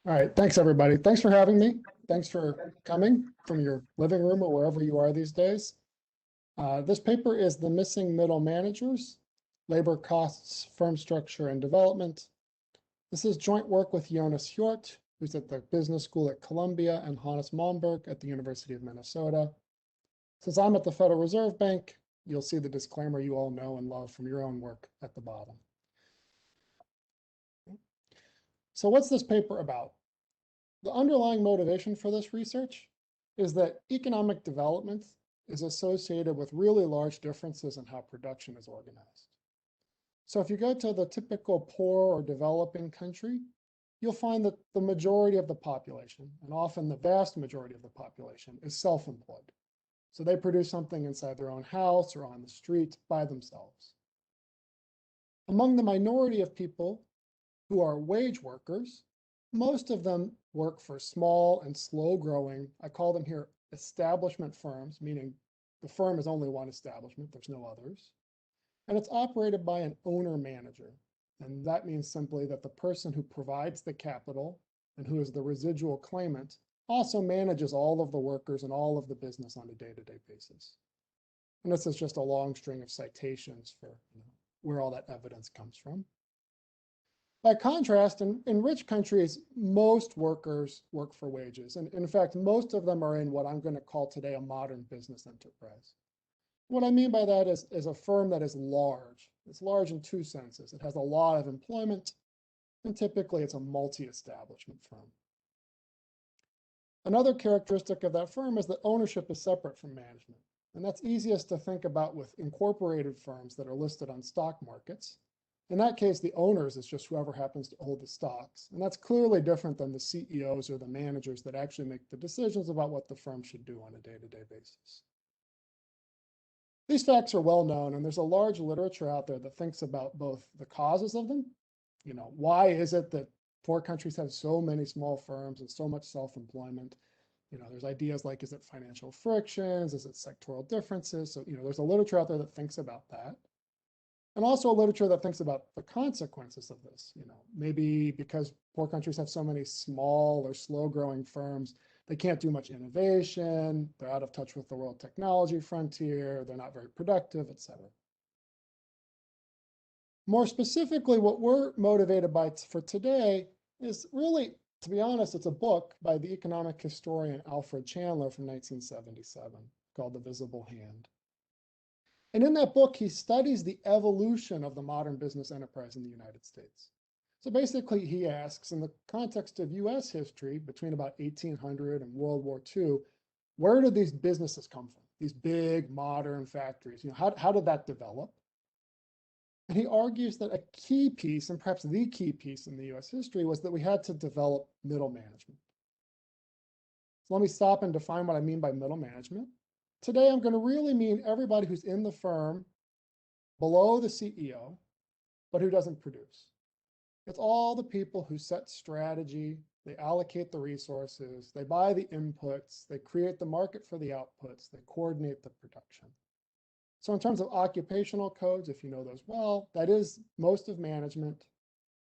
All right, thanks everybody. Thanks for having me. Thanks for coming from your living room or wherever you are these days. This paper is The Missing Middle Managers, Labor Costs, Firm Structure, and Development. This is joint work with Jonas Hjort, who's at the business school at Columbia, and Hannes Malmberg at the University of Minnesota. Since I'm at the Federal Reserve Bank, you'll see the disclaimer you all know and love from your own work at the bottom. So what's this paper about? The underlying motivation for this research is that economic development is associated with really large differences in how production is organized. So if you go to the typical poor or developing country, you'll find that the majority of the population, and often the vast majority of the population, is self-employed. So they produce something inside their own house or on the street by themselves. Among the minority of people who are wage workers, most of them work for small and slow growing, I call them here establishment firms, meaning the firm is only one establishment, there's no others. And it's operated by an owner manager. And that means simply that the person who provides the capital and who is the residual claimant also manages all of the workers and all of the business on a day-to-day basis. And this is just a long string of citations for where all that evidence comes from. By contrast, in rich countries, most workers work for wages. And in fact, most of them are in what I'm going to call today a modern business enterprise. What I mean by that is a firm that is large. It's large in two senses. It has a lot of employment, and typically it's a multi-establishment firm. Another characteristic of that firm is that ownership is separate from management. And that's easiest to think about with incorporated firms that are listed on stock markets. In that case, the owners is just whoever happens to hold the stocks. And that's clearly different than the CEOs or the managers that actually make the decisions about what the firm should do on a day-to-day basis. These facts are well known, and there's a large literature out there that thinks about both the causes of them. Why is it that poor countries have so many small firms and so much self-employment? There's ideas like, is it financial frictions? Is it sectoral differences? So, there's a literature out there that thinks about that. And also a literature that thinks about the consequences of this. Maybe because poor countries have so many small or slow-growing firms, they can't do much innovation, they're out of touch with the world technology frontier, they're not very productive, et cetera. More specifically, what we're motivated by for today is really, to be honest, it's a book by the economic historian Alfred Chandler from 1977 called The Visible Hand. And in that book, he studies the evolution of the modern business enterprise in the United States. So basically, he asks, in the context of US history, between about 1800 and World War II, where did these businesses come from? These big modern factories, how did that develop? And he argues that a key piece, and perhaps the key piece in the US history, was that we had to develop middle management. So let me stop and define what I mean by middle management. Today, I'm going to really mean everybody who's in the firm below the CEO, but who doesn't produce. It's all the people who set strategy, they allocate the resources, they buy the inputs, they create the market for the outputs, they coordinate the production. So in terms of occupational codes, if you know those well, that is most of management,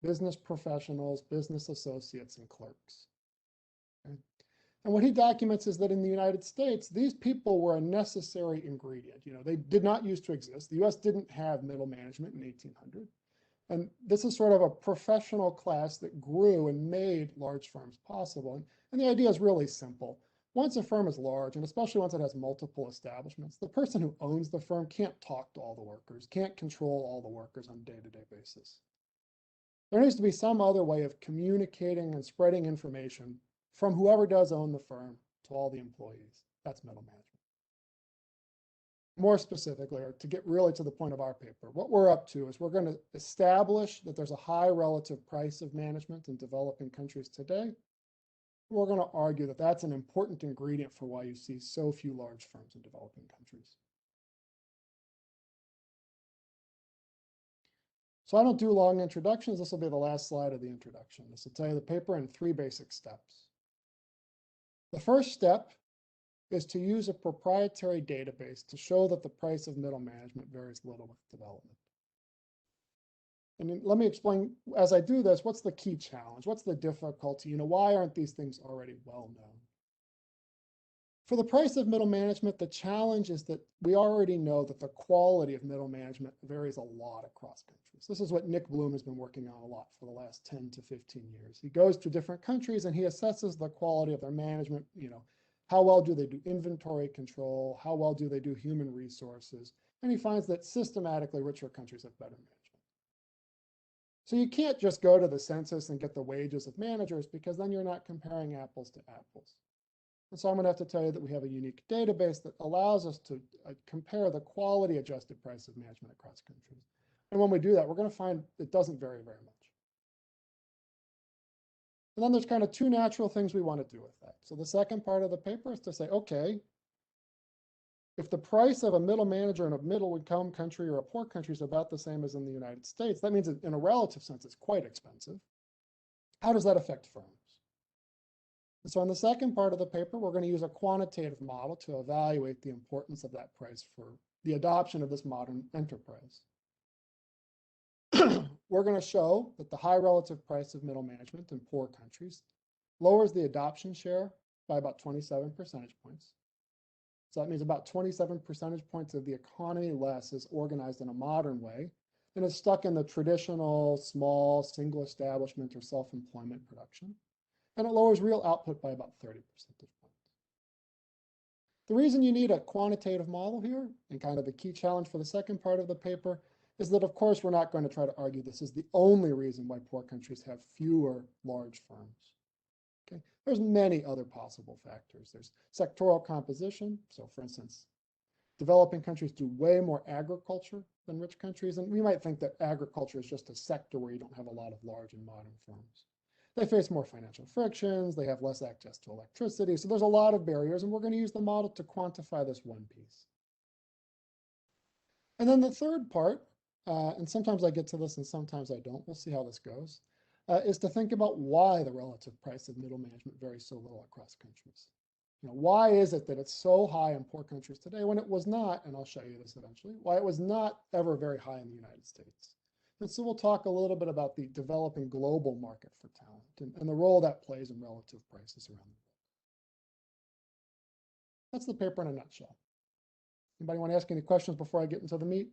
business professionals, business associates, and clerks. Okay? And what he documents is that in the United States, these people were a necessary ingredient. They did not used to exist. The US didn't have middle management in 1800. And this is sort of a professional class that grew and made large firms possible. And the idea is really simple. Once a firm is large, and especially once it has multiple establishments, the person who owns the firm can't talk to all the workers, can't control all the workers on a day-to-day basis. There needs to be some other way of communicating and spreading information from whoever does own the firm to all the employees. That's middle management. More specifically, or to get really to the point of our paper, what we're up to is we're going to establish that there's a high relative price of management in developing countries today. We're going to argue that that's an important ingredient for why you see so few large firms in developing countries. So I don't do long introductions. This will be the last slide of the introduction. This will tell you the paper in 3 basic steps. The first step is to use a proprietary database to show that the price of middle management varies little with development. And let me explain, as I do this, what's the key challenge? What's the difficulty? Why aren't these things already well known? For the price of middle management, the challenge is that we already know that the quality of middle management varies a lot across countries. This is what Nick Bloom has been working on a lot for the last 10 to 15 years. He goes to different countries and he assesses the quality of their management, how well do they do inventory control? How well do they do human resources? And he finds that systematically richer countries have better management. So you can't just go to the census and get the wages of managers because then you're not comparing apples to apples. And so I'm going to have to tell you that we have a unique database that allows us to compare the quality adjusted price of management across countries. And when we do that, we're going to find it doesn't vary very much. And then there's kind of two natural things we want to do with that. So the second part of the paper is to say, okay, if the price of a middle manager in a middle income country or a poor country is about the same as in the United States, that means in a relative sense, it's quite expensive. How does that affect firms? And so in the second part of the paper, we're going to use a quantitative model to evaluate the importance of that price for the adoption of this modern enterprise. We're going to show that the high relative price of middle management in poor countries lowers the adoption share by about 27 percentage points. So that means about 27 percentage points of the economy less is organized in a modern way and is stuck in the traditional small single establishment or self-employment production. And it lowers real output by about 30 percentage points. The reason you need a quantitative model here, and kind of the key challenge for the second part of the paper, is that of course we're not going to try to argue this is the only reason why poor countries have fewer large firms. Okay, there's many other possible factors. There's sectoral composition. So for instance, developing countries do way more agriculture than rich countries. And we might think that agriculture is just a sector where you don't have a lot of large and modern firms. They face more financial frictions. They have less access to electricity. So there's a lot of barriers, and we're going to use the model to quantify this one piece. And then the third part, and sometimes I get to this and sometimes I don't, we'll see how this goes, is to think about why the relative price of middle management varies so little across countries. Why is it that it's so high in poor countries today when it was not, and I'll show you this eventually, why it was not ever very high in the United States. And so we'll talk a little bit about the developing global market for talent and the role that plays in relative prices around the world. That's the paper in a nutshell. Anybody want to ask any questions before I get into the meat?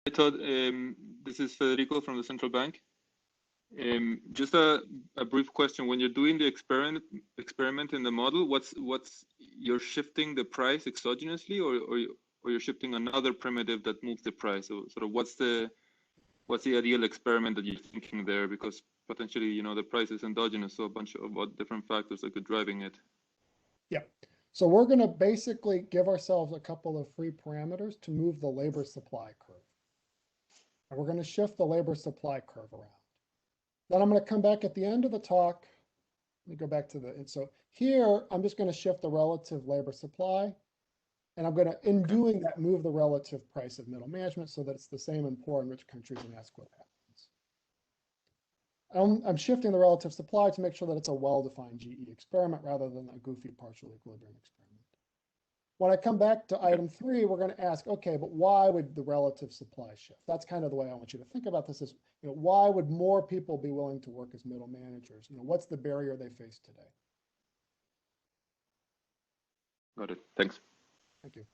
Hi, Todd. This is Federico from the Central Bank. Just a brief question. When you're doing the experiment in the model, what's you're shifting the price exogenously, or you're shifting another primitive that moves the price? So sort of what's the ideal experiment that you're thinking there? Because potentially, the price is endogenous, so a bunch of different factors that could driving it. Yeah. So we're going to basically give ourselves a couple of free parameters to move the labor supply curve. And we're going to shift the labor supply curve around. Then I'm going to come back at the end of the talk. Let me go back to so here, I'm just going to shift the relative labor supply. And I'm going to, in doing that, move the relative price of middle management so that it's the same in poor and rich countries and ask what happens. I'm shifting the relative supply to make sure that it's a well-defined GE experiment rather than a goofy partial equilibrium experiment. When I come back to item 3, we're going to ask, okay, but why would the relative supply shift? That's kind of the way I want you to think about this is, why would more people be willing to work as middle managers? What's the barrier they face today? Got it. Thanks. Thank you.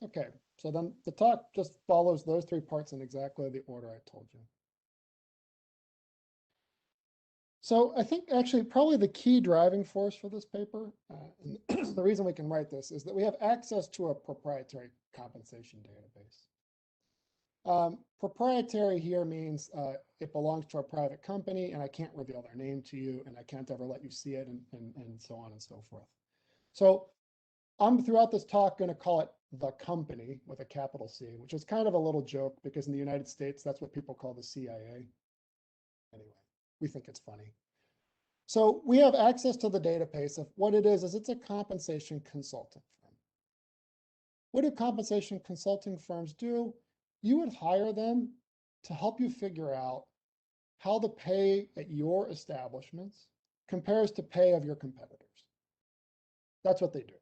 Okay, so then the talk just follows those 3 parts in exactly the order I told you. So I think actually probably the key driving force for this paper, and the reason we can write this, is that we have access to a proprietary compensation database. Proprietary here means it belongs to a private company, and I can't reveal their name to you, and I can't ever let you see it, and so on and so forth. So I'm throughout this talk going to call it the company with a capital C, which is kind of a little joke because in the United States, that's what people call the CIA. Anyway, we think it's funny. So we have access to the database of what it is it's a compensation consulting firm. What do compensation consulting firms do? You would hire them to help you figure out how the pay at your establishments compares to pay of your competitors. That's what they do.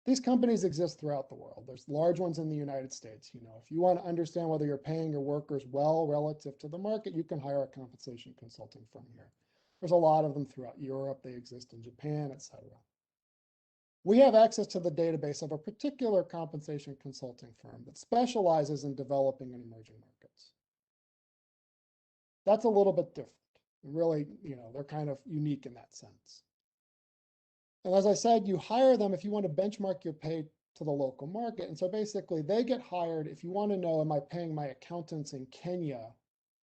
These companies exist throughout the world. There's large ones in the United States. If you want to understand whether you're paying your workers well relative to the market, you can hire a compensation consulting firm here. There's a lot of them throughout Europe. They exist in Japan, etc. We have access to the database of a particular compensation consulting firm that specializes in developing and emerging markets. That's a little bit different. Really, they're kind of unique in that sense. And as I said, you hire them if you want to benchmark your pay to the local market. And so basically they get hired if you want to know, am I paying my accountants in Kenya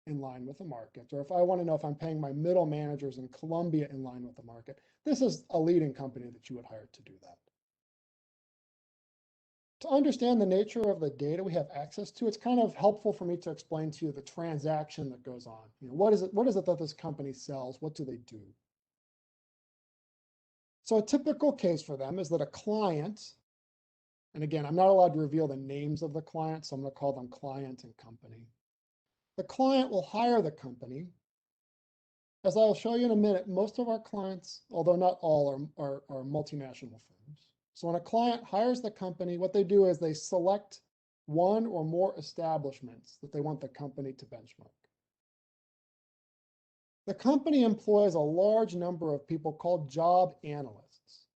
in line with the market? Or if I want to know if I'm paying my middle managers in Colombia in line with the market, this is a leading company that you would hire to do that. To understand the nature of the data we have access to, it's kind of helpful for me to explain to you the transaction that goes on. What is it that this company sells? What do they do? So a typical case for them is that a client, and again, I'm not allowed to reveal the names of the client, so I'm going to call them client and company. The client will hire the company. As I'll show you in a minute, most of our clients, although not all, are multinational firms. So when a client hires the company, what they do is they select one or more establishments that they want the company to benchmark. The company employs a large number of people called job analysts.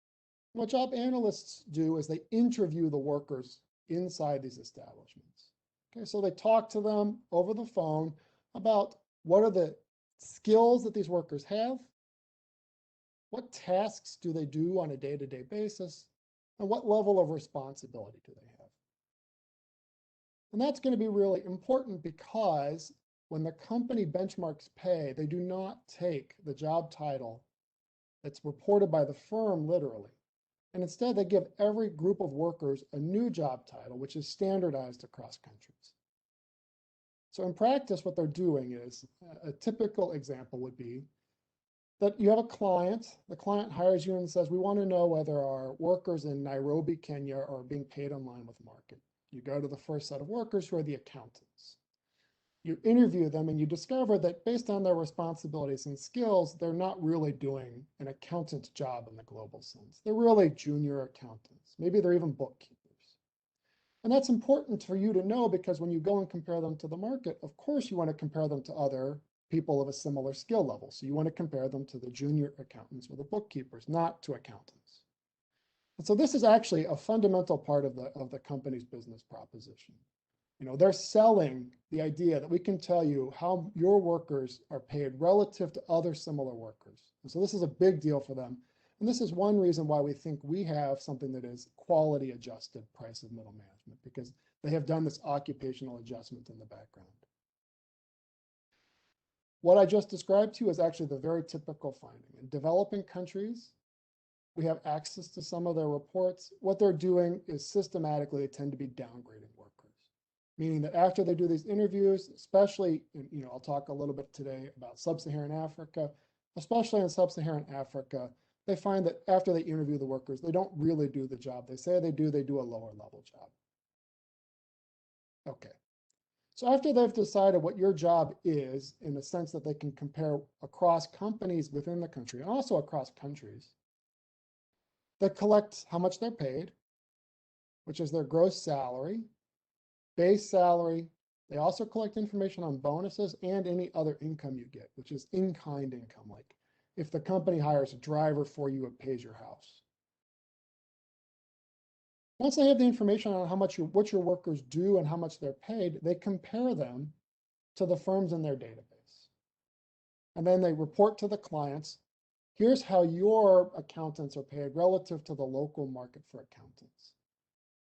What job analysts do is they interview the workers inside these establishments. Okay, so they talk to them over the phone about what are the skills that these workers have, what tasks do they do on a day-to-day basis, and what level of responsibility do they have. And that's going to be really important because when the company benchmarks pay, they do not take the job title that's reported by the firm literally. And instead, they give every group of workers a new job title, which is standardized across countries. So in practice, what they're doing is, a typical example would be that you have a client, the client hires you and says, we want to know whether our workers in Nairobi, Kenya are being paid in line with market. You go to the first set of workers who are the accountants. You interview them and you discover that based on their responsibilities and skills, they're not really doing an accountant's job in the global sense. They're really junior accountants. Maybe they're even bookkeepers. And that's important for you to know because when you go and compare them to the market, of course you want to compare them to other people of a similar skill level. So you want to compare them to the junior accountants or the bookkeepers, not to accountants. And so this is actually a fundamental part of the company's business proposition. They're selling the idea that we can tell you how your workers are paid relative to other similar workers. And so this is a big deal for them. And this is one reason why we think we have something that is quality adjusted price of middle management, because they have done this occupational adjustment in the background. What I just described to you is actually the very typical finding. In developing countries, we have access to some of their reports. What they're doing is systematically, they tend to be downgrading workers, meaning that after they do these interviews, especially, I'll talk a little bit today about Sub-Saharan Africa, especially in Sub-Saharan Africa, they find that after they interview the workers, they don't really do the job they say they do a lower level job. Okay. So after they've decided what your job is, in the sense that they can compare across companies within the country and also across countries, they collect how much they're paid, which is their gross salary, base salary. They also collect information on bonuses and any other income you get, which is in-kind income, like if the company hires a driver for you, it pays your house. Once they have the information on what your workers do and how much they're paid, they compare them to the firms in their database. And then they report to the clients, here's how your accountants are paid relative to the local market for accountants.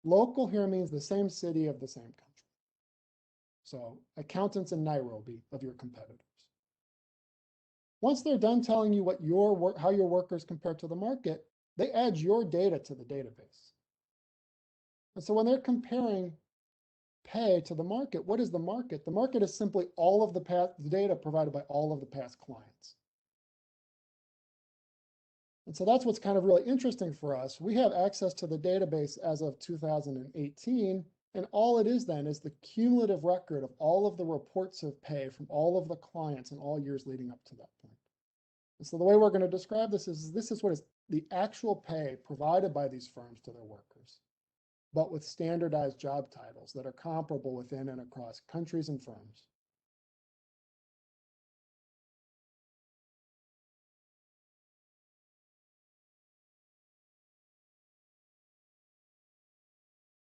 Local here means the same city of the same country. So accountants in Nairobi of your competitors. Once they're done telling you how your workers compare to the market, they add your data to the database. And so when they're comparing pay to the market, what is the market? The market is simply all of the data provided by all of the past clients. And so that's what's kind of really interesting for us. We have access to the database as of 2018, and all it is then is the cumulative record of all of the reports of pay from all of the clients in all years leading up to that point. So the way we're going to describe this is what is the actual pay provided by these firms to their workers, but with standardized job titles that are comparable within and across countries and firms.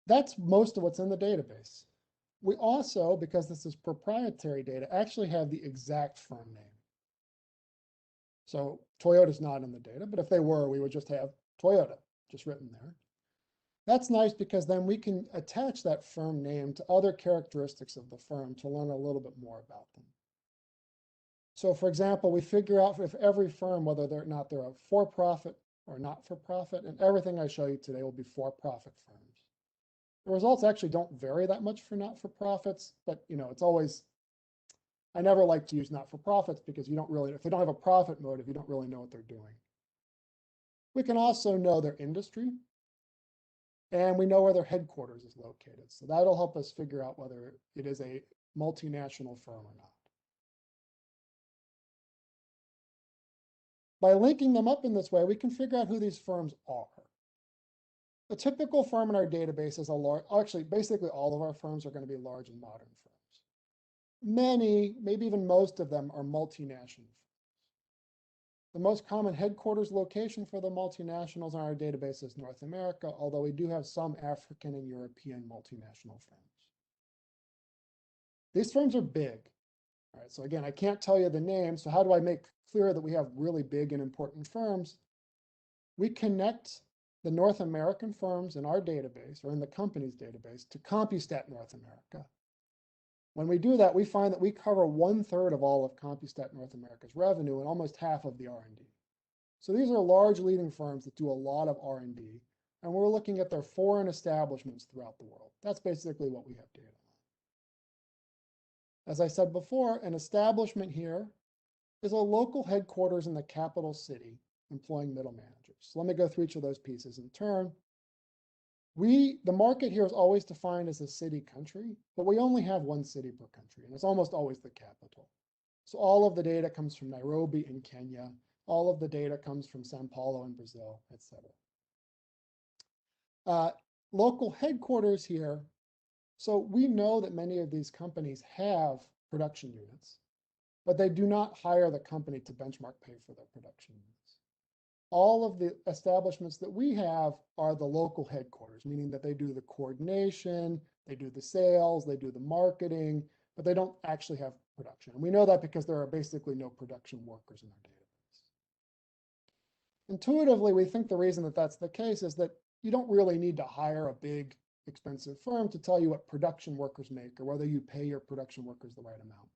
That's most of what's in the database. We also, because this is proprietary data, actually have the exact firm name. So Toyota's not in the data, but if they were, we would just have Toyota just written there. That's nice because then we can attach that firm name to other characteristics of the firm to learn a little bit more about them. So for example, we figure out if every firm, whether they're a for-profit or not-for-profit, and everything I show you today will be for-profit firms. The results actually don't vary that much for not-for-profits, but it's always, I never like to use not-for-profits because you don't really, if they don't have a profit motive, you don't really know what they're doing. We can also know their industry, and we know where their headquarters is located. So that'll help us figure out whether it is a multinational firm or not. By linking them up in this way, we can figure out who these firms are. A typical firm in our database is a large, actually, basically all of our firms are going to be large and modern firms. Many, maybe even most of them, are multinational firms. The most common headquarters location for the multinationals in our database is North America, although we do have some African and European multinational firms. These firms are big. All right, so again, I can't tell you the names, so how do I make clear that we have really big and important firms? We connect the North American firms in our database, or in the company's database, to CompuStat North America. When we do that, we find that we cover 1/3 of all of CompuStat North America's revenue and almost half of the R&D. So these are large leading firms that do a lot of R&D, and we're looking at their foreign establishments throughout the world. That's basically what we have data on. As I said before, an establishment here is a local headquarters in the capital city employing middle managers. So let me go through each of those pieces in turn. The market here is always defined as a city country, but we only have one city per country, and it's almost always the capital. So all of the data comes from Nairobi in Kenya. All of the data comes from Sao Paulo in Brazil, etc. Local headquarters here. So we know that many of these companies have production units, but they do not hire the company to benchmark pay for their production units. All of the establishments that we have are the local headquarters, meaning that they do the coordination, they do the sales, they do the marketing, but they don't actually have production. And we know that because there are basically no production workers in our database. Intuitively, we think the reason that that's the case is that you don't really need to hire a big, expensive firm to tell you what production workers make or whether you pay your production workers the right amount.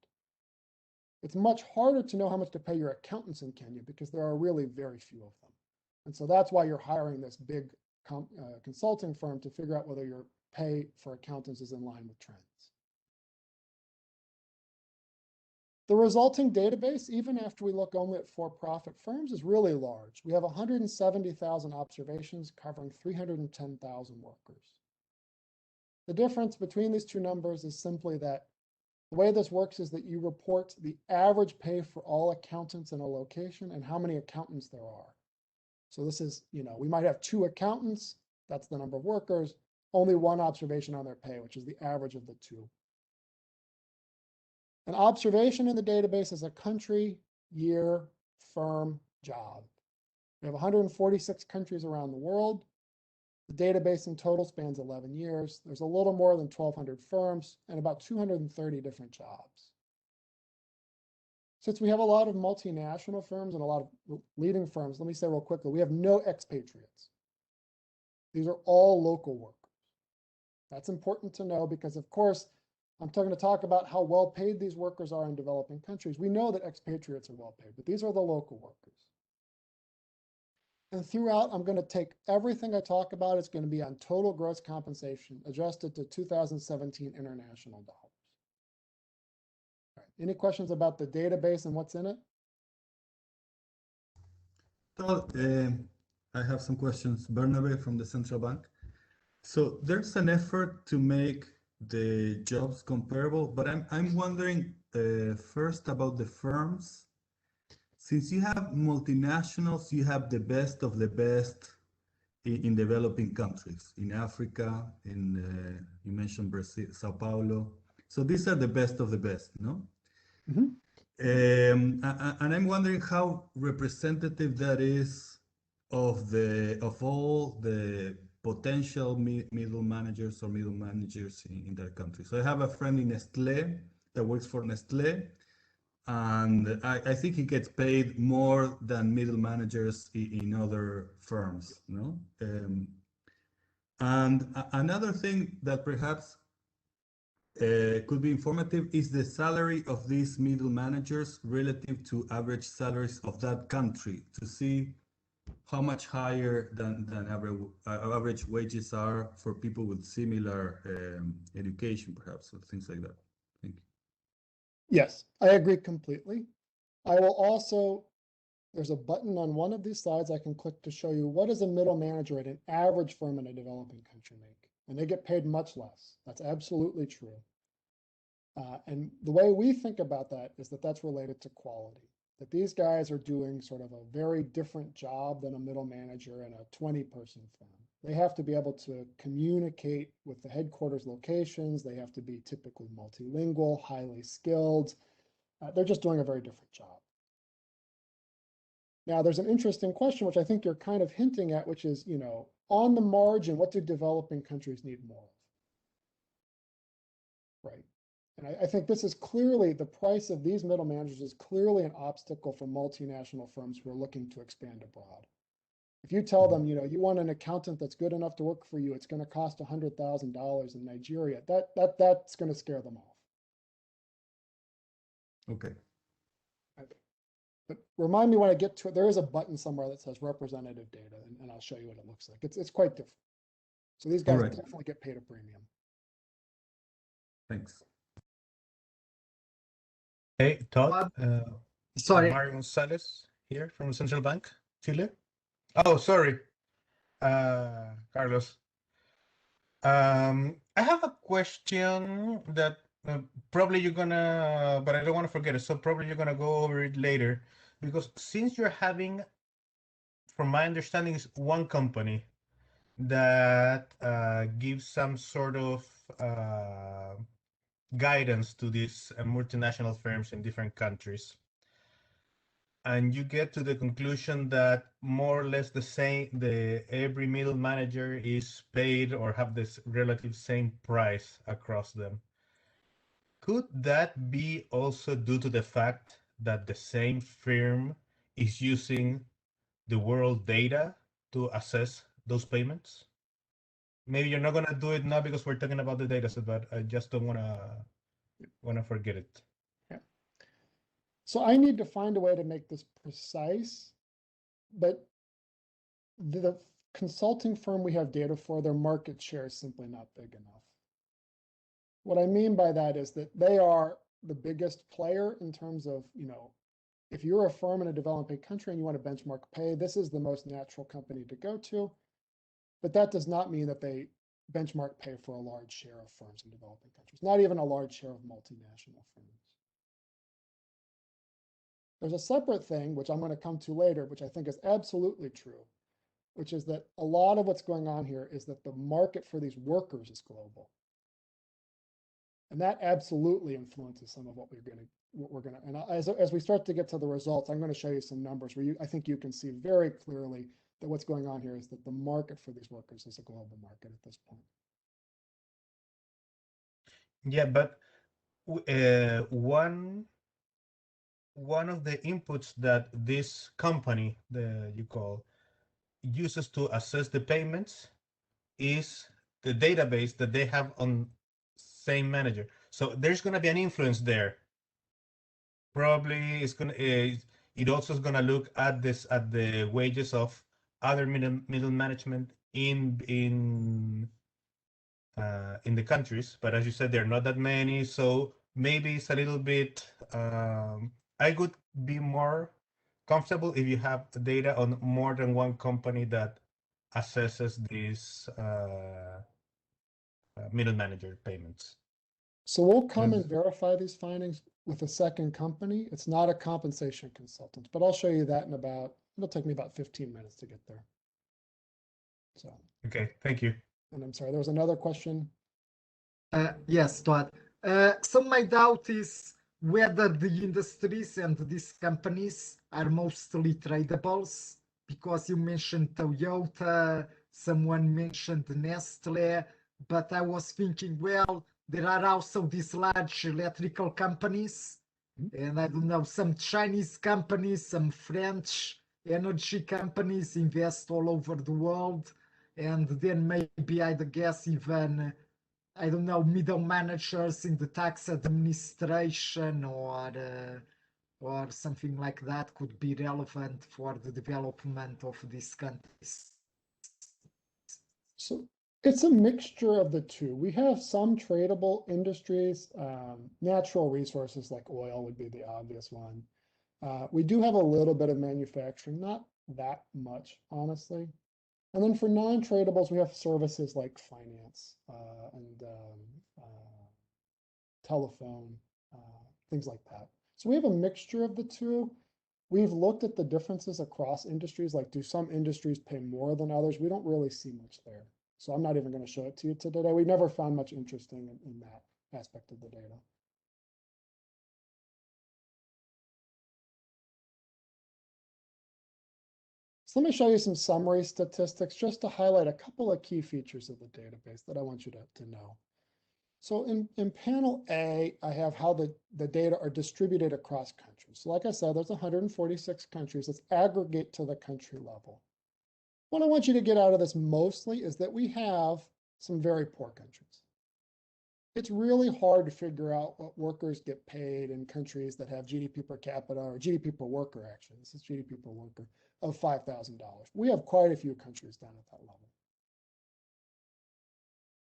It's much harder to know how much to pay your accountants in Kenya because there are really very few of them. And so that's why you're hiring this big consulting firm to figure out whether your pay for accountants is in line with trends. The resulting database, even after we look only at for-profit firms, is really large. We have 170,000 observations covering 310,000 workers. The difference between these two numbers is simply that the way this works is that you report the average pay for all accountants in a location and how many accountants there are. So this is, we might have 2 accountants, that's the number of workers, only 1 observation on their pay, which is the average of the 2. An observation in the database is a country, year, firm, job. We have 146 countries around the world. The database in total spans 11 years. There's a little more than 1,200 firms and about 230 different jobs. Since we have a lot of multinational firms and a lot of leading firms, let me say real quickly, we have no expatriates. These are all local workers. That's important to know because, of course, I'm going to talk about how well paid these workers are in developing countries. We know that expatriates are well paid, but these are the local workers. And throughout, I'm going to take everything I talk about. It's going to be on total gross compensation adjusted to 2017 international dollars. All right. Any questions about the database and what's in it? Todd, I have some questions. Bernabe from the Central Bank. So there's an effort to make the jobs comparable, but I'm wondering first about the firms. since you have multinationals, you have the best of the best in developing countries, in Africa, you mentioned Brazil, Sao Paulo. So these are the best of the best, no? Mhm. And I'm wondering how representative that is of all the potential middle managers or middle managers in that country. So I have a friend in Nestlé that works for Nestlé, and I think he gets paid more than middle managers in other firms, no? And another thing that perhaps could be informative is the salary of these middle managers relative to average salaries of that country, to see how much higher than average wages are for people with similar education, perhaps, or things like that. Thank you. Yes, I agree completely. I will also, there's a button on one of these slides I can click to show you what does a middle manager at an average firm in a developing country make? And they get paid much less. That's absolutely true. And the way we think about that is that that's related to quality, that these guys are doing sort of a very different job than a middle manager in a 20-person firm. They have to be able to communicate with the headquarters locations. They have to be typically multilingual, highly skilled. They're just doing a very different job. Now, there's an interesting question, which I think you're kind of hinting at, which is, on the margin, what do developing countries need more of? Right. And I think this is clearly, the price of these middle managers is clearly an obstacle for multinational firms who are looking to expand abroad. If you tell them, you want an accountant that's good enough to work for you, it's going to cost $100,000 in Nigeria, that's going to scare them off. Okay. But remind me when I get to it, there is a button somewhere that says representative data, and I'll show you what it looks like. It's quite different. So these guys right. definitely get paid a premium. Thanks. Hey, Todd. Sorry. Mario Gonzalez here from Central Bank, Chile. Oh, sorry, Carlos. I have a question that probably you're gonna, but I don't want to forget it. So probably you're gonna go over it later, because since you're having, from my understanding, is one company that gives some sort of guidance to these multinational firms in different countries. And you get to the conclusion that more or less the same, every middle manager is paid or have this relative same price across them. Could that be also due to the fact that the same firm is using the world data to assess those payments? Maybe you're not gonna do it now because we're talking about the data set, but I just don't wanna forget it. So I need to find a way to make this precise, but the consulting firm we have data for, their market share is simply not big enough. What I mean by that is that they are the biggest player in terms of, if you're a firm in a developing country and you want to benchmark pay, this is the most natural company to go to. But that does not mean that they benchmark pay for a large share of firms in developing countries, not even a large share of multinational firms. There's a separate thing, which I'm going to come to later, which I think is absolutely true, which is that a lot of what's going on here is that the market for these workers is global. And that absolutely influences some of what we're going to, and as we start to get to the results, I'm going to show you some numbers where I think you can see very clearly that what's going on here is that the market for these workers is a global market at this point. Yeah, but one of the inputs that this company that you call uses to assess the payments is the database that they have on same manager. So there's going to be an influence there. Probably it's going to it also is going to look at the wages of other middle management in the countries, but as you said, there are not that many, so maybe it's a little bit. I would be more comfortable if you have data on more than one company that assesses these middle manager payments. So we'll come and verify these findings with a second company. It's not a compensation consultant, but I'll show you that in it'll take me about 15 minutes to get there. So, Okay, thank you. and I'm sorry, there was another question. Yes, Todd. So my doubt is whether the industries and these companies are mostly tradables, because you mentioned Toyota, someone mentioned Nestle, but I was thinking, well, there are also these large electrical companies, and I don't know, some Chinese companies, some French energy companies invest all over the world, and then maybe I'd guess even I don't know, middle managers in the tax administration or something like that could be relevant for the development of these countries. So it's a mixture of the two. We have some tradable industries, natural resources like oil would be the obvious one. We do have a little bit of manufacturing, not that much, honestly. And then for non-tradables, we have services like finance and telephone, things like that. So we have a mixture of the two. We've looked at the differences across industries, like do some industries pay more than others? We don't really see much there. So I'm not even going to show it to you today. We've never found much interesting in that aspect of the data. So let me show you some summary statistics just to highlight a couple of key features of the database that I want you to know. So in panel A, I have how the data are distributed across countries. So like I said, there's 146 countries. Let's aggregate to the country level. What I want you to get out of this mostly is that we have some very poor countries. It's really hard to figure out what workers get paid in countries that have GDP per capita, or GDP per worker, actually, this is GDP per worker, of $5,000. We have quite a few countries down at that level.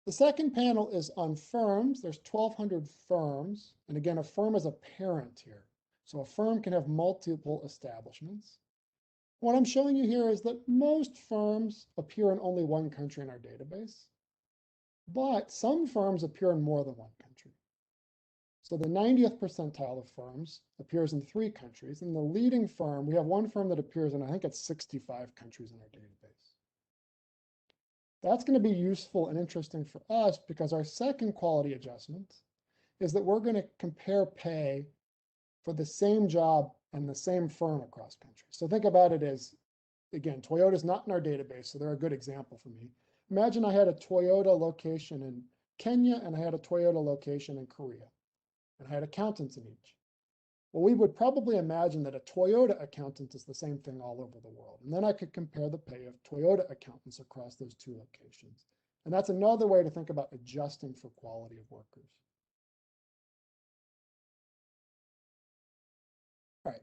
The second panel is on firms. There's 1,200 firms. And again, a firm is a parent here. So a firm can have multiple establishments. What I'm showing you here is that most firms appear in only one country in our database, but some firms appear in more than one country. So the 90th percentile of firms appears in 3 countries. And the leading firm, we have one firm that appears in, I think it's 65 countries in our database. That's going to be useful and interesting for us because our second quality adjustment is that we're going to compare pay for the same job and the same firm across countries. So think about it as, again, Toyota's not in our database, so they're a good example for me. Imagine I had a Toyota location in Kenya and I had a Toyota location in Korea, and I had accountants in each. Well, we would probably imagine that a Toyota accountant is the same thing all over the world. And then I could compare the pay of Toyota accountants across those 2 locations. And that's another way to think about adjusting for quality of workers. All right.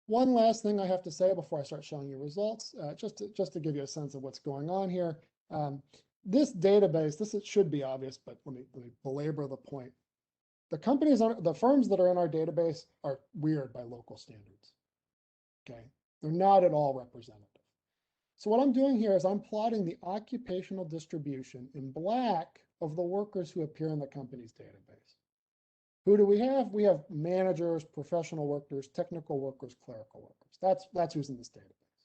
One last thing I have to say before I start showing you results, just to give you a sense of what's going on here. This database, it should be obvious, but let me belabor the point. The firms that are in our database are weird by local standards. Okay, they're not at all representative. So what I'm doing here is I'm plotting the occupational distribution in black of the workers who appear in the company's database. Who do we have? We have managers, professional workers, technical workers, clerical workers. That's who's in this database.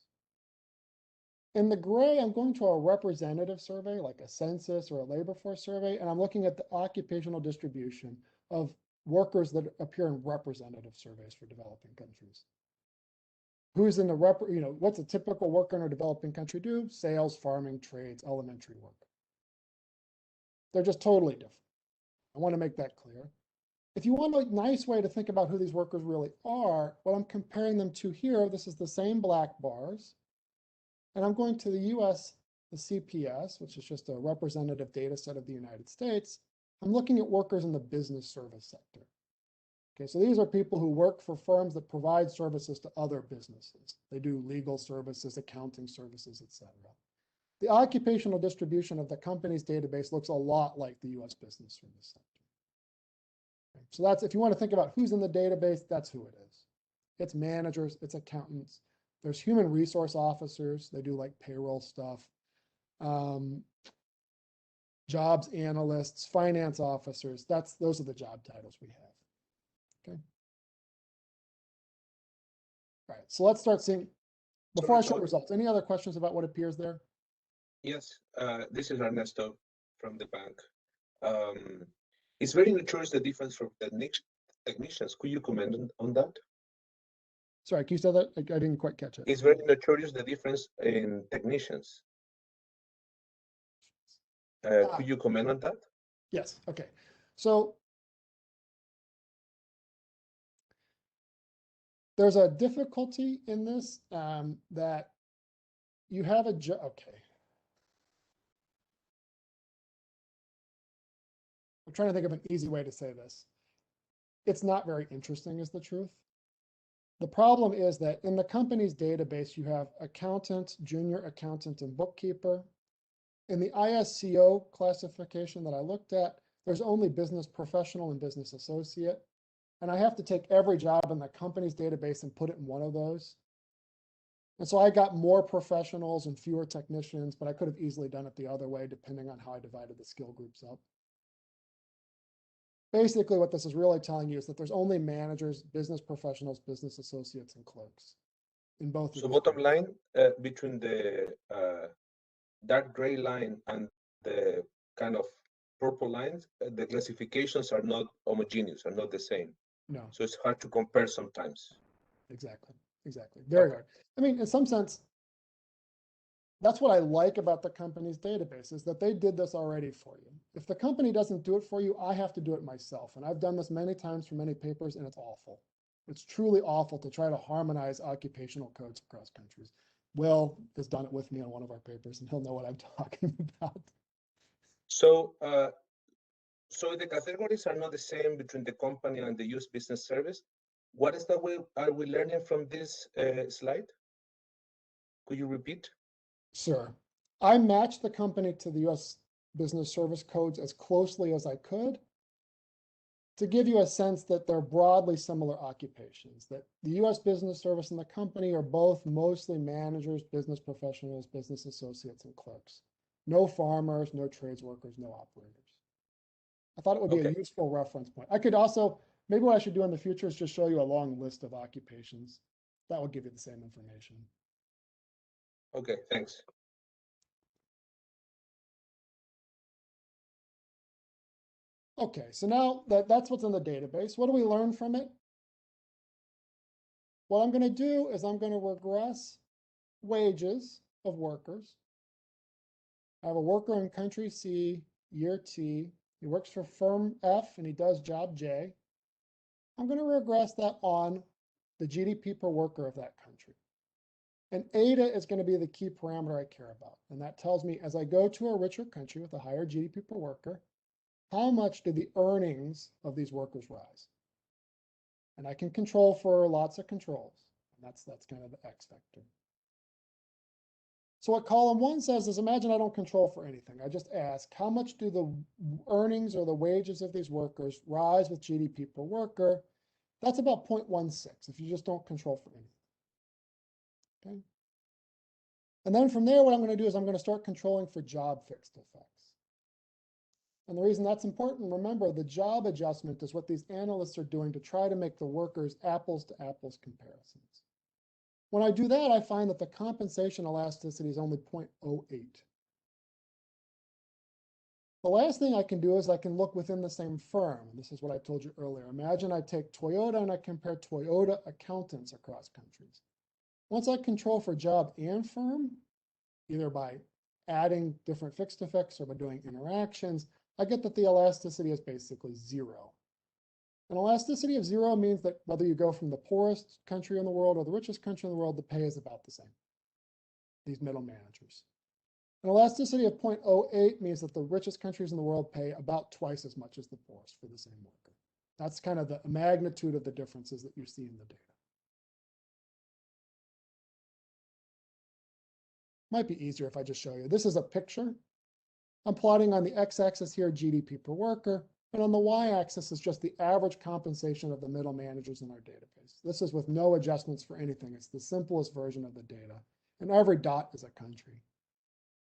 In the gray, I'm going to a representative survey, like a census or a labor force survey, and I'm looking at the occupational distribution of workers that appear in representative surveys for developing countries. Who's in the what's a typical worker in a developing country do? Sales, farming, trades, elementary work. They're just totally different. I want to make that clear. If you want a nice way to think about who these workers really are, what I'm comparing them to here, this is the same black bars. And I'm going to the US, the CPS, which is just a representative data set of the United States. I'm looking at workers in the business service sector. Okay, so these are people who work for firms that provide services to other businesses. They do legal services, accounting services, etc. The occupational distribution of the company's database looks a lot like the US business service sector. Okay, so that's, if you want to think about who's in the database, that's who it is. It's managers, it's accountants. There's human resource officers. They do like payroll stuff. jobs analysts, finance officers. Those are the job titles we have. Okay. All right, so let's start seeing, before I show results, any other questions about what appears there? Yes, this is Ernesto from the bank. It's very notorious the difference from technicians. Could you comment on that? Sorry, can you say that? I didn't quite catch it. It's very notorious the difference in technicians. Could you comment on that? Yes, okay. So there's a difficulty in this that you have okay. I'm trying to think of an easy way to say this. It's not very interesting is the truth. The problem is that in the company's database, you have accountant, junior accountant, and bookkeeper. In the ISCO classification that I looked at, there's only business professional and business associate. And I have to take every job in the company's database and put it in one of those. And so I got more professionals and fewer technicians, but I could have easily done it the other way, depending on how I divided the skill groups up. Basically, what this is really telling you is that there's only managers, business professionals, business associates, and clerks in both. So bottom line, between the dark gray line and the kind of purple lines, the classifications are not homogeneous, are not the same. No. So it's hard to compare sometimes. Exactly. Very hard. I mean, in some sense, that's what I like about the company's database, is that they did this already for you. If the company doesn't do it for you, I have to do it myself. And I've done this many times for many papers, and it's awful. It's truly awful to try to harmonize occupational codes across countries. Will has done it with me on one of our papers, and he'll know what I'm talking about. So, so the categories are not the same between the company and the US business service. What is that are we learning from this slide? Could you repeat? Sure. I matched the company to the US business service codes as closely as I could to give you a sense that they're broadly similar occupations, that the US business service and the company are both mostly managers, business professionals, business associates, and clerks. No farmers, no trades workers, no operators. I thought it would be a useful reference point. I could also, maybe what I should do in the future is just show you a long list of occupations. That will give you the same information. Okay, thanks. Okay, so now that's what's in the database. What do we learn from it? What I'm going to do is I'm going to regress wages of workers. I have a worker in country C, year T. He works for firm F and he does job J. I'm going to regress that on the GDP per worker of that country. And eta is going to be the key parameter I care about. And that tells me as I go to a richer country with a higher GDP per worker, how much do the earnings of these workers rise? And I can control for lots of controls. And that's kind of the X vector. So what column 1 says is, imagine I don't control for anything. I just ask, how much do the earnings or the wages of these workers rise with GDP per worker? That's about 0.16 if you just don't control for anything. Okay. And then from there, what I'm going to do is I'm going to start controlling for job fixed effects. And the reason that's important, remember, the job adjustment is what these analysts are doing to try to make the workers apples to apples comparisons. When I do that, I find that the compensation elasticity is only 0.08. The last thing I can do is I can look within the same firm. This is what I told you earlier. Imagine I take Toyota and I compare Toyota accountants across countries. Once I control for job and firm, either by adding different fixed effects or by doing interactions, I get that the elasticity is basically 0. An elasticity of 0 means that whether you go from the poorest country in the world or the richest country in the world, the pay is about the same, these middle managers. An elasticity of 0.08 means that the richest countries in the world pay about twice as much as the poorest for the same worker. That's kind of the magnitude of the differences that you see in the data. Might be easier if I just show you. This is a picture. I'm plotting on the x-axis here GDP per worker, and on the y-axis is just the average compensation of the middle managers in our database. This is with no adjustments for anything. It's the simplest version of the data, and every dot is a country.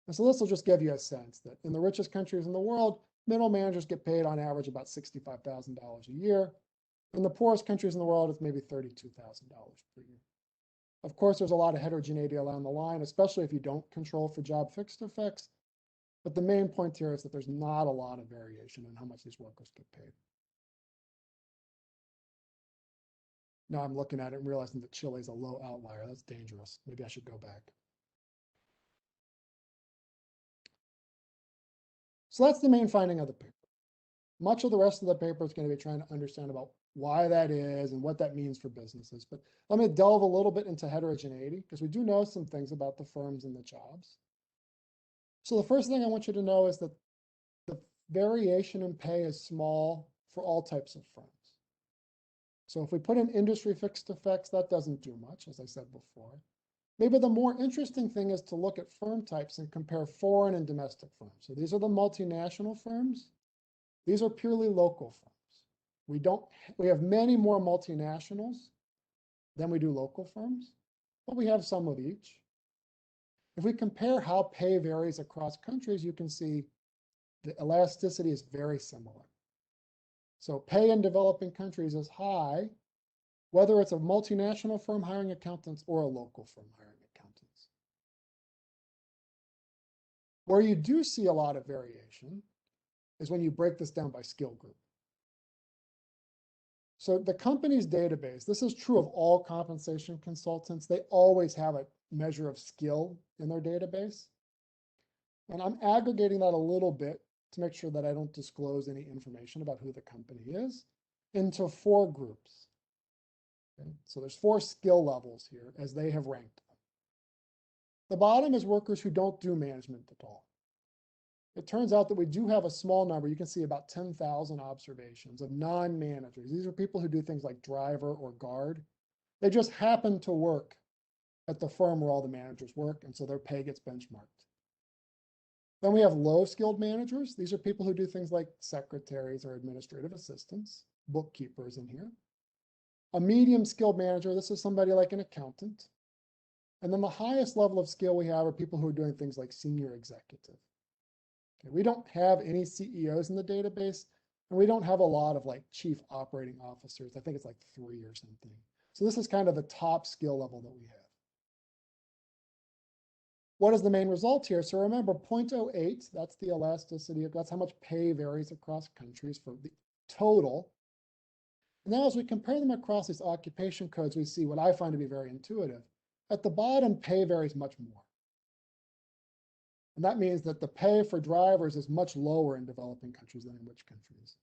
And so this will just give you a sense that in the richest countries in the world, middle managers get paid on average about $65,000 a year. In the poorest countries in the world, it's maybe $32,000 per year. Of course, there's a lot of heterogeneity along the line, especially if you don't control for job fixed effects. But the main point here is that there's not a lot of variation in how much these workers get paid. Now I'm looking at it and realizing that Chile is a low outlier. That's dangerous. Maybe I should go back. So that's the main finding of the paper. Much of the rest of the paper is going to be trying to understand about why that is and what that means for businesses. But let me delve a little bit into heterogeneity, because we do know some things about the firms and the jobs. So the first thing I want you to know is that the variation in pay is small for all types of firms. So if we put in industry fixed effects, that doesn't do much, as I said before. Maybe the more interesting thing is to look at firm types and compare foreign and domestic firms. So these are the multinational firms. These are purely local firms. We have many more multinationals than we do local firms, but we have some of each. If we compare how pay varies across countries, you can see the elasticity is very similar. So pay in developing countries is high, whether it's a multinational firm hiring accountants or a local firm hiring accountants. Where you do see a lot of variation is when you break this down by skill group. So the company's database, this is true of all compensation consultants. They always have a measure of skill in their database. And I'm aggregating that a little bit to make sure that I don't disclose any information about who the company is into 4 groups. Okay? So there's 4 skill levels here as they have ranked them. The bottom is workers who don't do management at all. It turns out that we do have a small number. You can see about 10,000 observations of non-managers. These are people who do things like driver or guard. They just happen to work at the firm where all the managers work, and so their pay gets benchmarked. Then we have low-skilled managers. These are people who do things like secretaries or administrative assistants, bookkeepers in here. A medium-skilled manager, this is somebody like an accountant. And then the highest level of skill we have are people who are doing things like senior executive. Okay, we don't have any CEOs in the database, and we don't have a lot of like chief operating officers. I think it's like 3 or something. So this is kind of the top skill level that we have. What is the main result here? So remember 0.08, that's the elasticity, that's how much pay varies across countries for the total. And now as we compare them across these occupation codes, we see what I find to be very intuitive. At the bottom, pay varies much more. And that means that the pay for drivers is much lower in developing countries than in rich countries.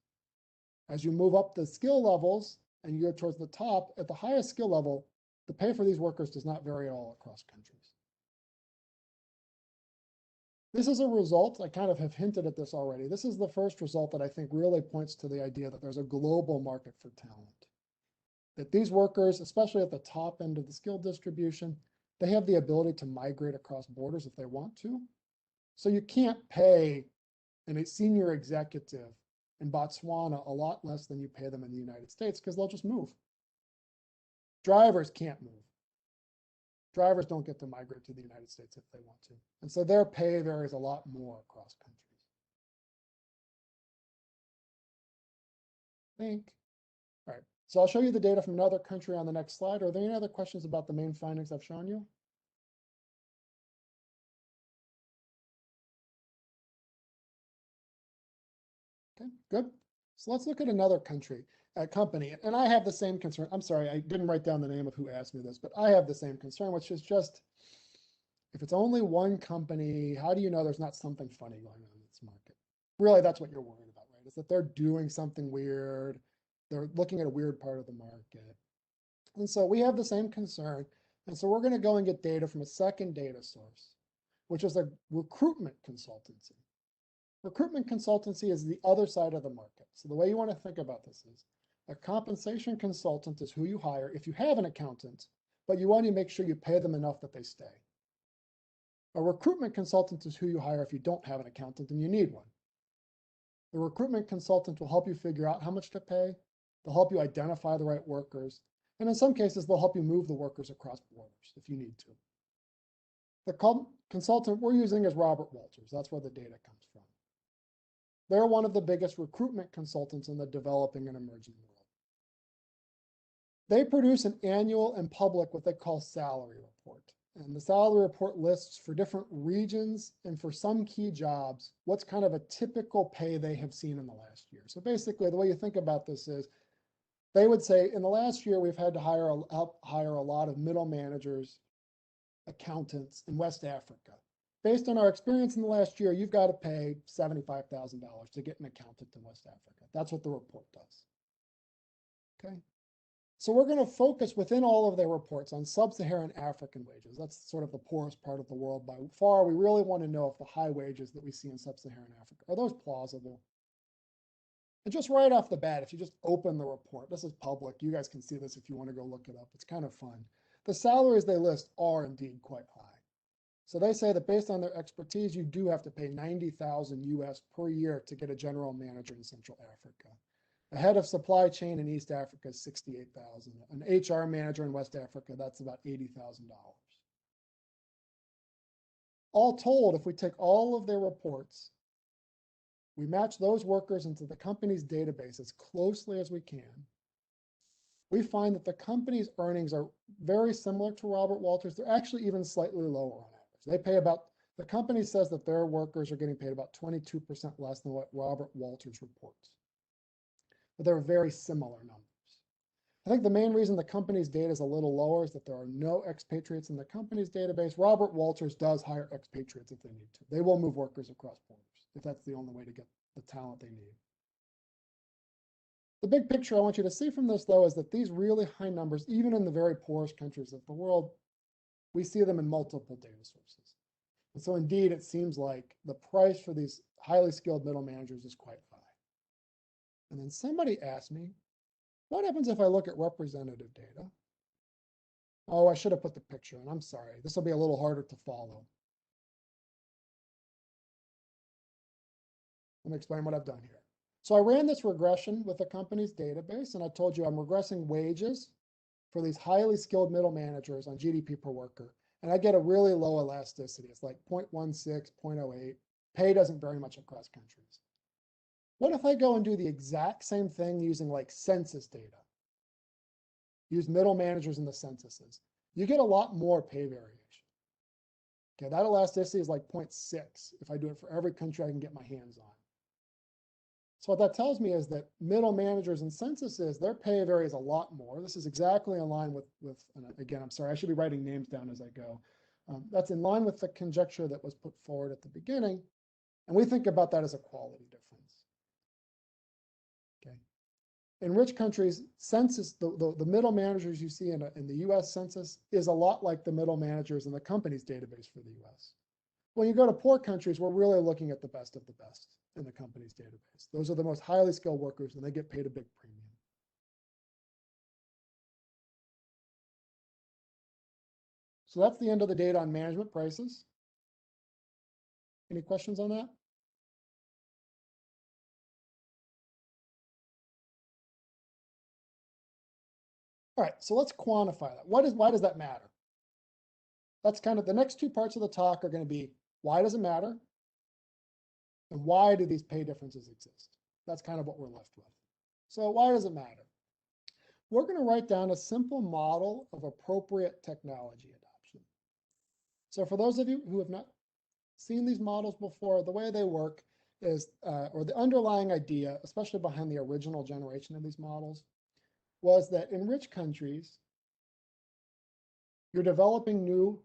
As you move up the skill levels and you go towards the top, at the highest skill level, the pay for these workers does not vary at all across countries. This is a result, I kind of have hinted at this already. This is the first result that I think really points to the idea that there's a global market for talent. That these workers, especially at the top end of the skill distribution, they have the ability to migrate across borders if they want to. So you can't pay a senior executive in Botswana a lot less than you pay them in the United States because they'll just move. Drivers can't move. Drivers don't get to migrate to the United States if they want to. And so their pay varies a lot more across countries. I think. All right, so I'll show you the data from another country on the next slide. Are there any other questions about the main findings I've shown you? Okay, good. So let's look at another country, company. And I have the same concern. I'm sorry, I didn't write down the name of who asked me this, but I have the same concern, which is just, if it's only one company, how do you know there's not something funny going on in this market? Really, that's what you're worried about, right? Is that they're doing something weird. They're looking at a weird part of the market. And so we have the same concern. And so we're going to go and get data from a second data source, which is a recruitment consultancy. Recruitment consultancy is the other side of the market. So the way you want to think about this is a compensation consultant is who you hire if you have an accountant, but you want to make sure you pay them enough that they stay. A recruitment consultant is who you hire if you don't have an accountant and you need one. The recruitment consultant will help you figure out how much to pay. They'll help you identify the right workers. And in some cases, they'll help you move the workers across borders if you need to. The consultant we're using is Robert Walters. That's where the data comes from. They're one of the biggest recruitment consultants in the developing and emerging world. They produce an annual and public what they call salary report. And the salary report lists for different regions and for some key jobs, what's kind of a typical pay they have seen in the last year. So basically, the way you think about this is they would say, in the last year, we've had to help hire a lot of middle managers, accountants in West Africa. Based on our experience in the last year, you've got to pay $75,000 to get an accountant in West Africa. That's what the report does. Okay. So we're going to focus within all of their reports on Sub-Saharan African wages. That's sort of the poorest part of the world by far. We really want to know if the high wages that we see in Sub-Saharan Africa, are those plausible? And just right off the bat, if you just open the report, this is public. You guys can see this if you want to go look it up. It's kind of fun. The salaries they list are indeed quite high. So they say that based on their expertise, you do have to pay 90,000 US per year to get a general manager in Central Africa. A head of supply chain in East Africa is 68,000. An HR manager in West Africa, that's about $80,000. All told, if we take all of their reports, we match those workers into the company's database as closely as we can, we find that the company's earnings are very similar to Robert Walters. They're actually even slightly lower on average. They pay about, the company says that their workers are getting paid about 22% less than what Robert Walters reports. But they're very similar numbers. I think the main reason the company's data is a little lower is that there are no expatriates in the company's database. Robert Walters does hire expatriates if they need to. They will move workers across borders if that's the only way to get the talent they need. The big picture I want you to see from this, though, is that these really high numbers, even in the very poorest countries of the world, we see them in multiple data sources. And so indeed, it seems like the price for these highly skilled middle managers is quite high. And then somebody asked me, what happens if I look at representative data? Oh, I should have put the picture in. I'm sorry. This will be a little harder to follow. Let me explain what I've done here. So I ran this regression with the company's database, and I told you I'm regressing wages for these highly skilled middle managers on GDP per worker. And I get a really low elasticity. It's like 0.16, 0.08. Pay doesn't vary much across countries. What if I go and do the exact same thing using like census data? Use middle managers in the censuses. You get a lot more pay variation. Okay, that elasticity is like 0.6 if I do it for every country I can get my hands on. So what that tells me is that middle managers and censuses, their pay varies a lot more. This is exactly in line with again, I'm sorry, I should be writing names down as I go. That's in line with the conjecture that was put forward at the beginning. And we think about that as a quality difference. Okay. In rich countries, census, the middle managers you see in the US Census is a lot like the middle managers in the company's database for the US. When you go to poor countries, we're really looking at the best of the best in the company's database. Those are the most highly skilled workers, and they get paid a big premium. So that's the end of the data on management prices. Any questions on that? All right, so let's quantify that. Why does that matter? That's kind of the next two parts of the talk are going to be, why does it matter? And why do these pay differences exist? That's kind of what we're left with. So why does it matter? We're going to write down a simple model of appropriate technology adoption. So for those of you who have not seen these models before, the way they work is, or the underlying idea, especially behind the original generation of these models, was that in rich countries, you're developing new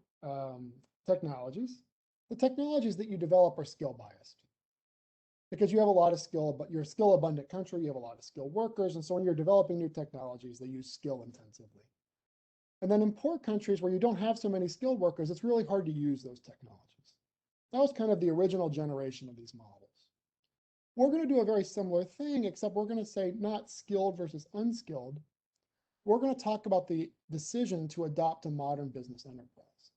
technologies. The technologies that you develop are skill biased because you have a lot of skill, but you're a skill abundant country, you have a lot of skilled workers. And so when you're developing new technologies, they use skill intensively. And then in poor countries where you don't have so many skilled workers, it's really hard to use those technologies. That was kind of the original generation of these models. We're going to do a very similar thing, except we're going to say not skilled versus unskilled. We're going to talk about the decision to adopt a modern business enterprise.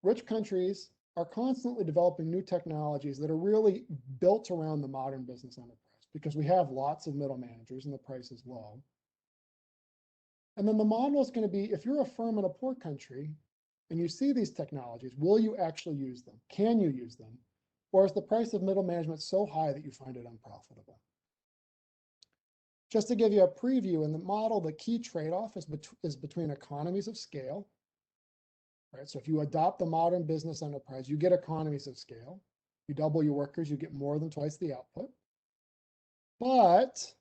Rich countries are constantly developing new technologies that are really built around the modern business enterprise because we have lots of middle managers and the price is low. And then the model is going to be, if you're a firm in a poor country and you see these technologies, will you actually use them? Can you use them? Or is the price of middle management so high that you find it unprofitable? Just to give you a preview, in the model, the key trade-off is between economies of scale. Right? So if you adopt the modern business enterprise, you get economies of scale. You double your workers, you get more than twice the output. But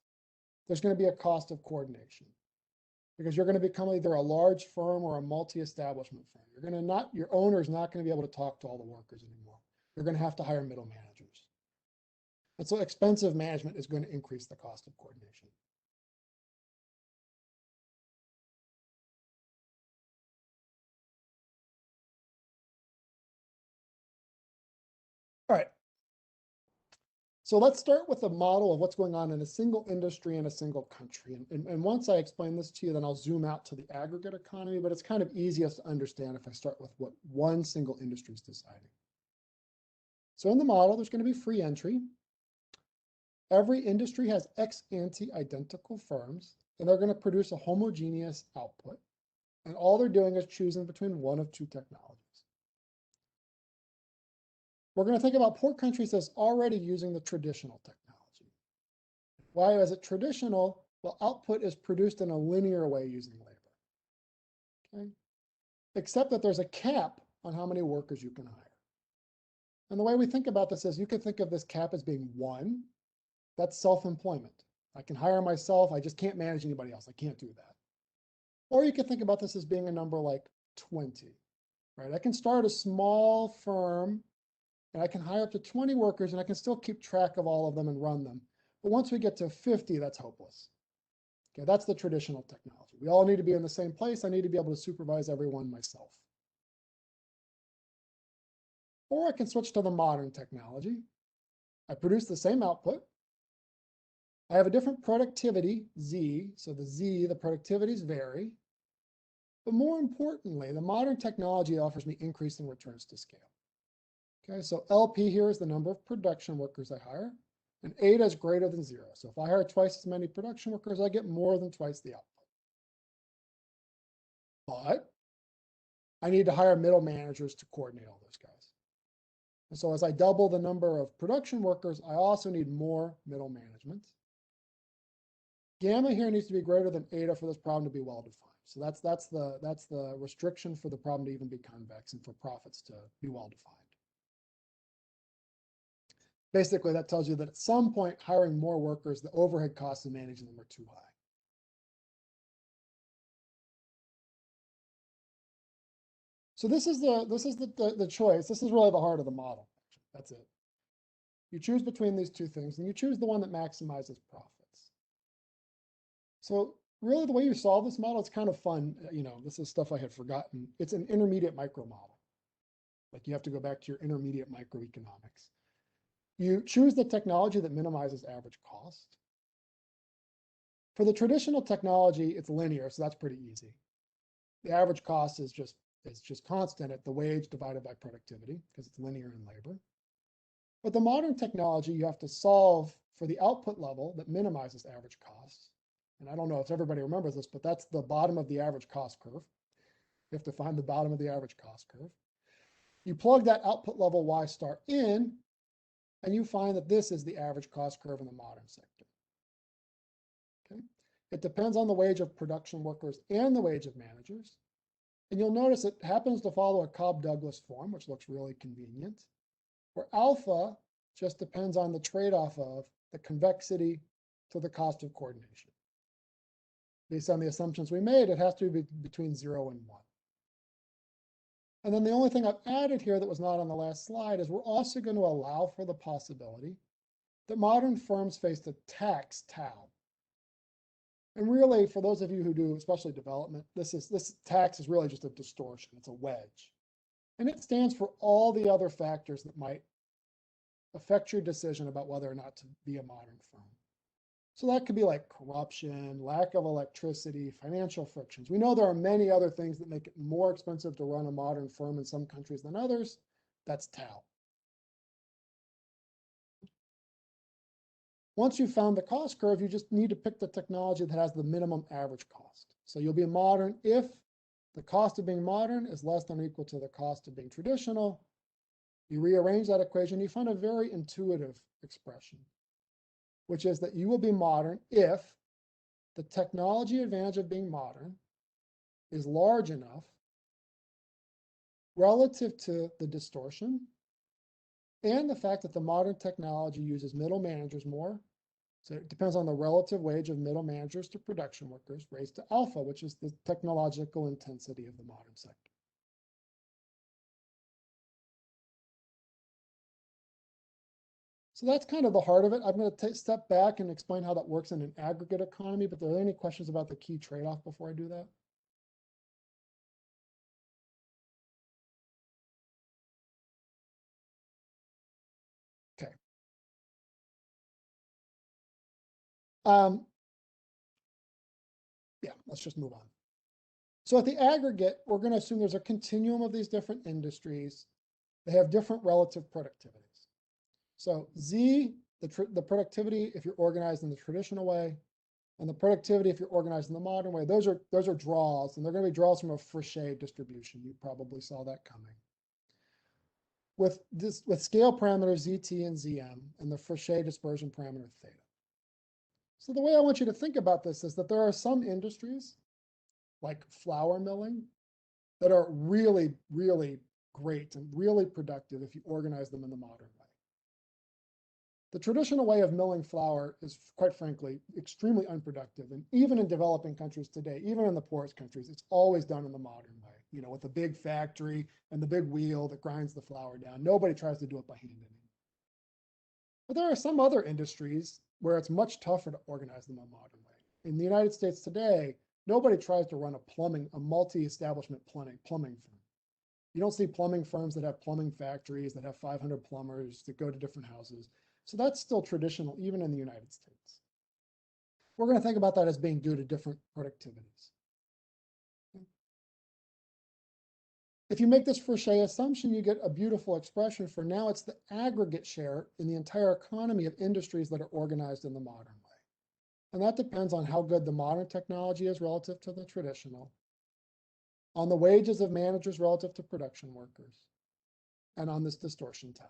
there's going to be a cost of coordination, because you're going to become either a large firm or a multi-establishment firm. Your owner's not going to be able to talk to all the workers anymore. You're going to have to hire middle managers. And so expensive management is going to increase the cost of coordination. All right. So let's start with a model of what's going on in a single industry in a single country. And once I explain this to you, then I'll zoom out to the aggregate economy, but it's kind of easiest to understand if I start with what one single industry is deciding. So in the model, there's going to be free entry. Every industry has ex-ante identical firms, and they're going to produce a homogeneous output. And all they're doing is choosing between one of two technologies. We're going to think about poor countries as already using the traditional technology. Why is it traditional? Well, output is produced in a linear way using labor. Okay? Except that there's a cap on how many workers you can hire. And the way we think about this is you could think of this cap as being 1. That's self-employment. I can hire myself. I just can't manage anybody else. I can't do that. Or you could think about this as being a number like 20. Right? I can start a small firm, and I can hire up to 20 workers, and I can still keep track of all of them and run them. But once we get to 50, that's hopeless. Okay, that's the traditional technology. We all need to be in the same place. I need to be able to supervise everyone myself. Or I can switch to the modern technology. I produce the same output. I have a different productivity, Z. So the Z, the productivities vary. But more importantly, the modern technology offers me increasing returns to scale. Okay, so LP here is the number of production workers I hire, and eta is greater than 0. So if I hire twice as many production workers, I get more than twice the output. But I need to hire middle managers to coordinate all those guys. And so as I double the number of production workers, I also need more middle management. Gamma here needs to be greater than eta for this problem to be well-defined. So that's the restriction for the problem to even be convex and for profits to be well-defined. Basically, that tells you that at some point, hiring more workers, the overhead costs of managing them are too high. So this is the choice. This is really the heart of the model. That's it. You choose between these two things, and you choose the one that maximizes profits. So really, the way you solve this model, it's kind of fun. You know, this is stuff I had forgotten. It's an intermediate micro model. Like you have to go back to your intermediate microeconomics. You choose the technology that minimizes average cost. For the traditional technology, it's linear, so that's pretty easy. The average cost is just constant at the wage divided by productivity because it's linear in labor. But the modern technology, you have to solve for the output level that minimizes average costs. And I don't know if everybody remembers this, but that's the bottom of the average cost curve. You have to find the bottom of the average cost curve. You plug that output level Y star in, and you find that this is the average cost curve in the modern sector. Okay? It depends on the wage of production workers and the wage of managers. And you'll notice it happens to follow a Cobb-Douglas form, which looks really convenient, where alpha just depends on the trade-off of the convexity to the cost of coordination. Based on the assumptions we made, it has to be between 0 and 1. And then the only thing I've added here that was not on the last slide is we're also going to allow for the possibility that modern firms face the tax tau. And really, for those of you who do, especially development, this tax is really just a distortion. It's a wedge. And it stands for all the other factors that might affect your decision about whether or not to be a modern firm. So that could be like corruption, lack of electricity, financial frictions. We know there are many other things that make it more expensive to run a modern firm in some countries than others. That's tau. Once you've found the cost curve, you just need to pick the technology that has the minimum average cost. So you'll be a modern if the cost of being modern is less than or equal to the cost of being traditional. You rearrange that equation, you find a very intuitive expression, which is that you will be modern if the technology advantage of being modern is large enough relative to the distortion and the fact that the modern technology uses middle managers more. So it depends on the relative wage of middle managers to production workers raised to alpha, which is the technological intensity of the modern sector. So that's kind of the heart of it. I'm going to step back and explain how that works in an aggregate economy, but are there any questions about the key trade-off before I do that? Okay. Yeah, let's just move on. So at the aggregate, we're going to assume there's a continuum of these different industries. They have different relative productivities. So Z, the productivity if you're organized in the traditional way, and the productivity if you're organized in the modern way, those are draws, and they're going to be draws from a Fréchet distribution. You probably saw that coming. With scale parameters ZT and ZM, and the Fréchet dispersion parameter theta. So the way I want you to think about this is that there are some industries, like flour milling, that are really, really great and really productive if you organize them in the modern way. The traditional way of milling flour is, quite frankly, extremely unproductive. And even in developing countries today, even in the poorest countries, it's always done in the modern way, you know, with a big factory and the big wheel that grinds the flour down. Nobody tries to do it by hand anymore. But there are some other industries where it's much tougher to organize them in a modern way. In the United States today, nobody tries to run a multi-establishment plumbing firm. You don't see plumbing firms that have plumbing factories that have 500 plumbers that go to different houses. So that's still traditional, even in the United States. We're going to think about that as being due to different productivities. If you make this Fréchet assumption, you get a beautiful expression for now it's the aggregate share in the entire economy of industries that are organized in the modern way. And that depends on how good the modern technology is relative to the traditional, on the wages of managers relative to production workers, and on this distortion tau.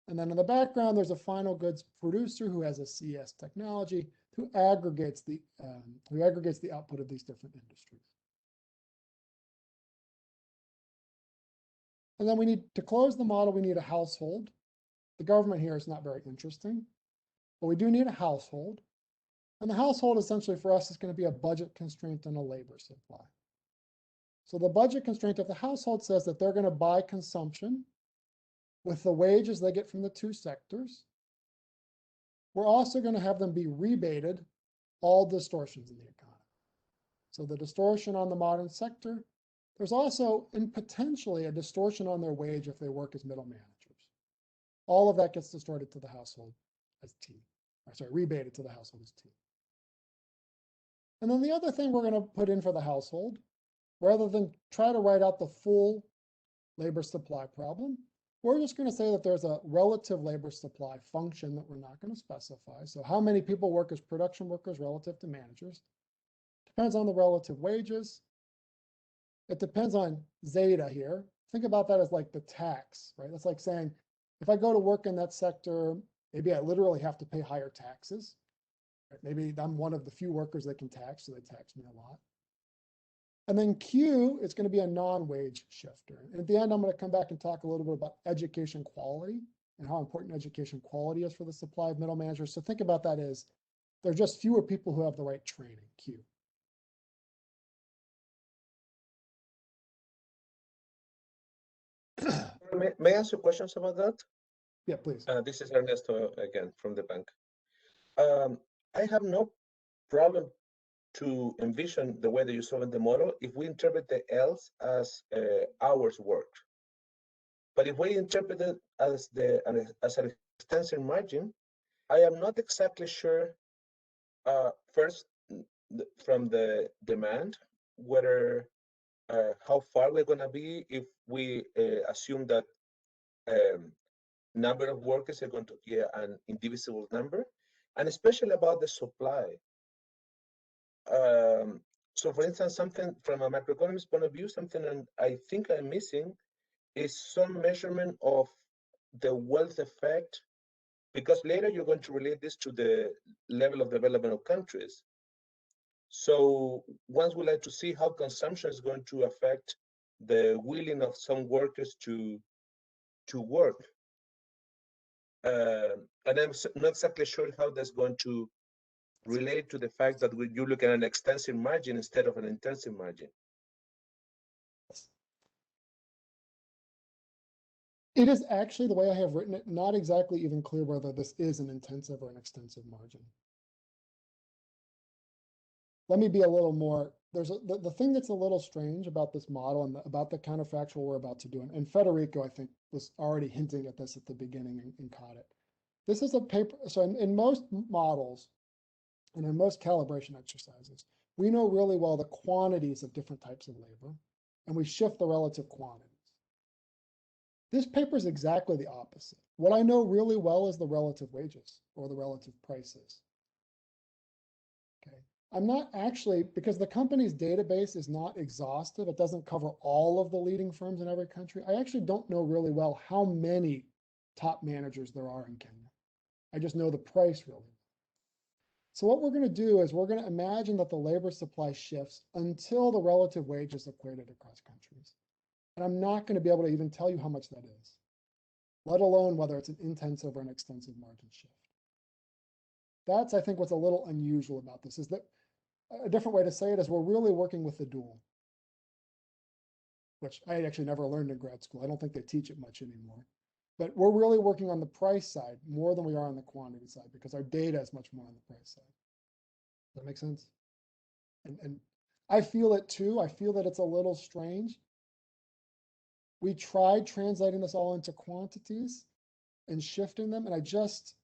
And then in the background, there's a final goods producer who has a CS technology who aggregates the output of these different industries. And then we need to close the model. We need a household. The government here is not very interesting, but we do need a household. And the household essentially for us is going to be a budget constraint and a labor supply. So the budget constraint of the household says that they're going to buy consumption with the wages they get from the two sectors. We're also going to have them be rebated all distortions in the economy. So the distortion on the modern sector, there's also potentially a distortion on their wage if they work as middle managers. All of that gets distorted to the household as T. Rebated to the household as T. And then the other thing we're going to put in for the household, rather than try to write out the full labor supply problem, we're just going to say that there's a relative labor supply function that we're not going to specify. So how many people work as production workers relative to managers? Depends on the relative wages. It depends on zeta here. Think about that as like the tax, right? That's like saying, if I go to work in that sector, maybe I literally have to pay higher taxes. Right? Maybe I'm one of the few workers that can tax, so they tax me a lot. And then Q is going to be a non-wage shifter. And at the end, I'm going to come back and talk a little bit about education quality and how important education quality is for the supply of middle managers. So think about that as there are just fewer people who have the right training, Q. May I ask you questions about that? Yeah, please. This is Ernesto again from the bank. I have no problem to envision the way that you saw in the model if we interpret the L's as hours worked. But if we interpret it as an extensor margin, I am not exactly sure, first, from the demand, whether how far we're going to be if we assume that number of workers are going to be an indivisible number, and especially about the supply. So for instance, something from a macroeconomist point of view, something I think I'm missing is some measurement of the wealth effect, because later you're going to relate this to the level of development of countries. So once we like to see how consumption is going to affect the willing of some workers to work. And I'm not exactly sure how that's going to relate to the fact that you look at an extensive margin instead of an intensive margin. It is actually, the way I have written it, not exactly even clear whether this is an intensive or an extensive margin. Let me be a little more, the thing that's a little strange about this model and about the counterfactual we're about to do, and Federico, I think, was already hinting at this at the beginning and caught it. This is a paper, so in most models and in most calibration exercises, we know really well the quantities of different types of labor, and we shift the relative quantities. This paper is exactly the opposite. What I know really well is the relative wages or the relative prices. Okay. I'm not actually, because the company's database is not exhaustive, it doesn't cover all of the leading firms in every country. I actually don't know really well how many top managers there are in Kenya. I just know the price really well. So what we're going to do is we're going to imagine that the labor supply shifts until the relative wage is equated across countries. And I'm not going to be able to even tell you how much that is, let alone whether it's an intensive or an extensive margin shift. That's, I think, what's a little unusual about this, is that a different way to say it is we're really working with the dual, which I actually never learned in grad school. I don't think they teach it much anymore. But we're really working on the price side more than we are on the quantity side, because our data is much more on the price side. Does that make sense? And I feel it too. I feel that it's a little strange. We tried translating this all into quantities and shifting them, and I just,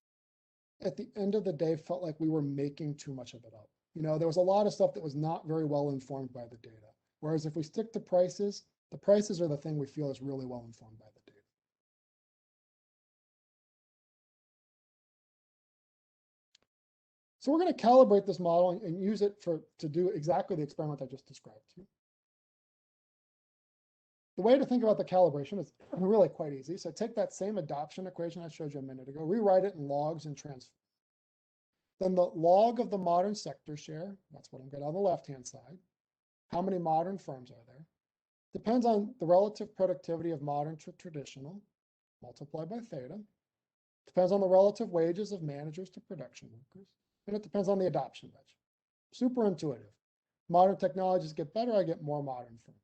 at the end of the day, felt like we were making too much of it up. You know, there was a lot of stuff that was not very well informed by the data. Whereas if we stick to prices, the prices are the thing we feel is really well informed by the data. So we're going to calibrate this model and use it to do exactly the experiment I just described to you. The way to think about the calibration is really quite easy. So take that same adoption equation I showed you a minute ago, rewrite it in logs and transform. Then the log of the modern sector share, that's what I'm getting on the left-hand side. How many modern firms are there? Depends on the relative productivity of modern to traditional, multiplied by theta. Depends on the relative wages of managers to production workers. And it depends on the adoption wedge. Super intuitive. Modern technologies get better, I get more modern firms.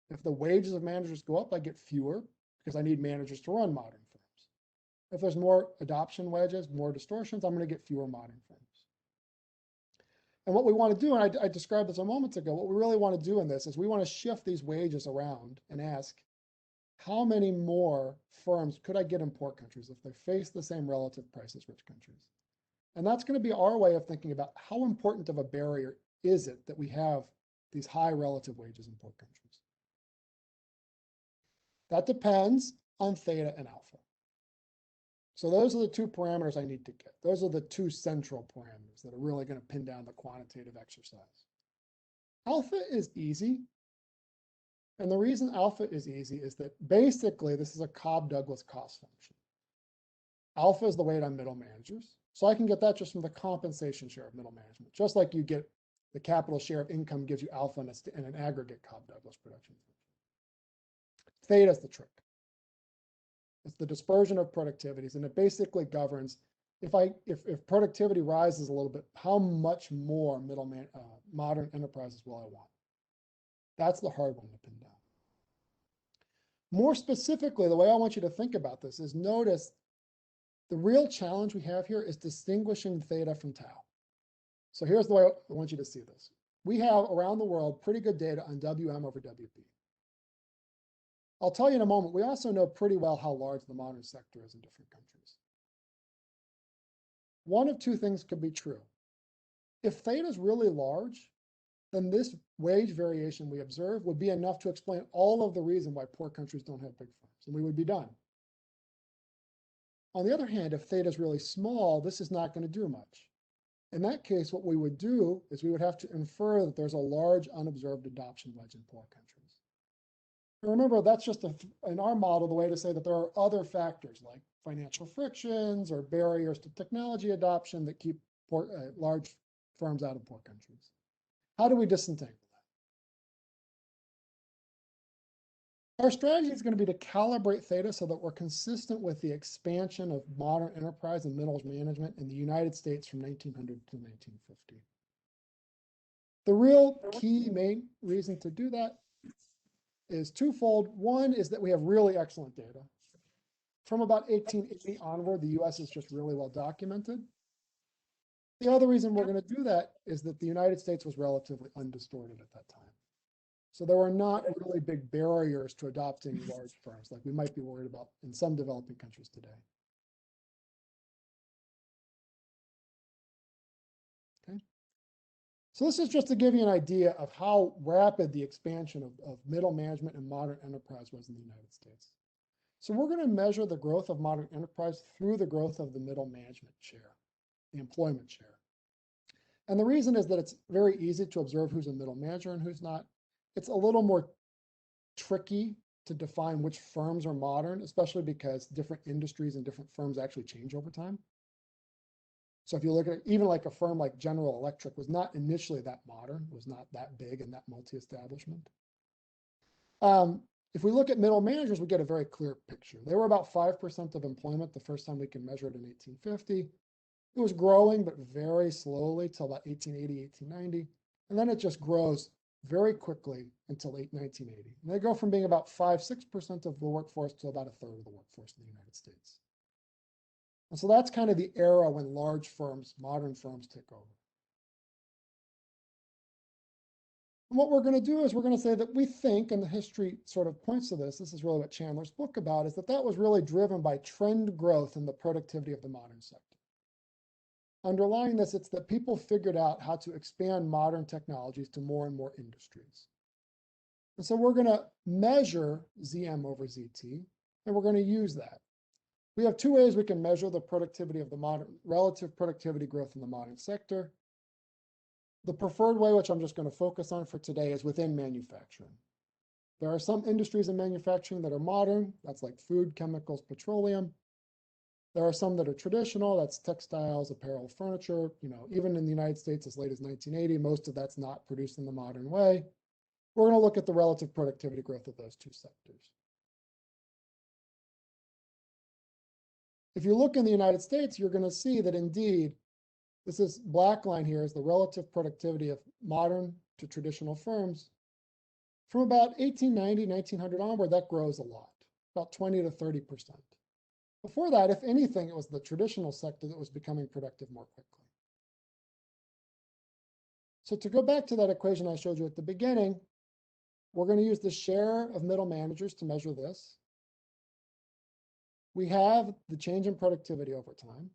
If the wages of managers go up, I get fewer because I need managers to run modern firms. If there's more adoption wedges, more distortions, I'm going to get fewer modern firms. And what we want to do, and I described this a moment ago, what we really want to do in this is we want to shift these wages around and ask, how many more firms could I get in poor countries if they face the same relative price as rich countries? And that's going to be our way of thinking about how important of a barrier is it that we have these high relative wages in poor countries. That depends on theta and alpha. So those are the two parameters I need to get. Those are the two central parameters that are really going to pin down the quantitative exercise. Alpha is easy. And the reason alpha is easy is that basically this is a Cobb-Douglas cost function. Alpha is the weight on middle managers. So I can get that just from the compensation share of middle management. Just like you get the capital share of income gives you alpha and an aggregate Cobb-Douglas production function. Theta is the trick. It's the dispersion of productivities, and it basically governs if productivity rises a little bit, how much more modern enterprises will I want? That's the hard one to pin down. More specifically, the way I want you to think about this is notice the real challenge we have here is distinguishing theta from tau. So here's the way I want you to see this. We have around the world pretty good data on WM over WP. I'll tell you in a moment, we also know pretty well how large the modern sector is in different countries. One of two things could be true. If theta is really large, then this wage variation we observe would be enough to explain all of the reason why poor countries don't have big firms, and we would be done. On the other hand, if theta is really small, this is not going to do much. In that case, what we would do is we would have to infer that there's a large unobserved adoption wedge in poor countries. And remember, that's just in our model, the way to say that there are other factors like financial frictions or barriers to technology adoption that keep large firms out of poor countries. How do we disentangle that? Our strategy is going to be to calibrate theta so that we're consistent with the expansion of modern enterprise and middle management in the United States from 1900 to 1950. The real key main reason to do that is twofold. One is that we have really excellent data. From about 1880 onward, the US is just really well documented. The other reason we're going to do that is that the United States was relatively undistorted at that time. So there were not really big barriers to adopting large firms like we might be worried about in some developing countries today. Okay. So this is just to give you an idea of how rapid the expansion of middle management and modern enterprise was in the United States. So we're going to measure the growth of modern enterprise through the growth of the middle management share, the employment share. And the reason is that it's very easy to observe who's a middle manager and who's not. It's a little more tricky to define which firms are modern, especially because different industries and different firms actually change over time. So if you look at even like a firm like General Electric was not initially that modern, was not that big and that multi-establishment. If we look at middle managers, we get a very clear picture. They were about 5% of employment the first time we can measure it in 1850. It was growing, but very slowly till about 1880, 1890. And then it just grows very quickly until 1980. And they go from being about 5-6% of the workforce to about a third of the workforce in the United States. And so that's kind of the era when large firms, modern firms, take over. And what we're going to do is we're going to say that we think, and the history sort of points to this, this is really what Chandler's book about, is that that was really driven by trend growth in the productivity of the modern sector. Underlying this, it's that people figured out how to expand modern technologies to more and more industries. And so we're going to measure ZM over ZT, and we're going to use that. We have two ways we can measure the productivity of the modern, relative productivity growth in the modern sector. The preferred way, which I'm just going to focus on for today, is within manufacturing. There are some industries in manufacturing that are modern. That's like food, chemicals, petroleum. There are some that are traditional. That's textiles, apparel, furniture. You know, even in the United States as late as 1980, most of that's not produced in the modern way. We're going to look at the relative productivity growth of those two sectors. If you look in the United States, you're going to see that indeed, this is black line here is the relative productivity of modern to traditional firms. From about 1890, 1900 onward, that grows a lot, about 20 to 30%. Before that, if anything, it was the traditional sector that was becoming productive more quickly. So to go back to that equation I showed you at the beginning, we're going to use the share of middle managers to measure this. We have the change in productivity over time.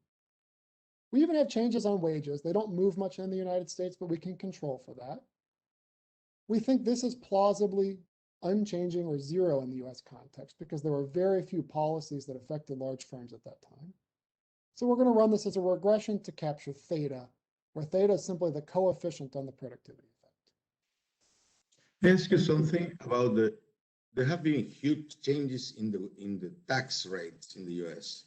We even have changes on wages. They don't move much in the United States, but we can control for that. We think this is plausibly unchanging or zero in the US context because there were very few policies that affected large firms at that time. So we're going to run this as a regression to capture theta, where theta is simply the coefficient on the productivity effect. Can I ask you something about there have been huge changes in the tax rates in the US.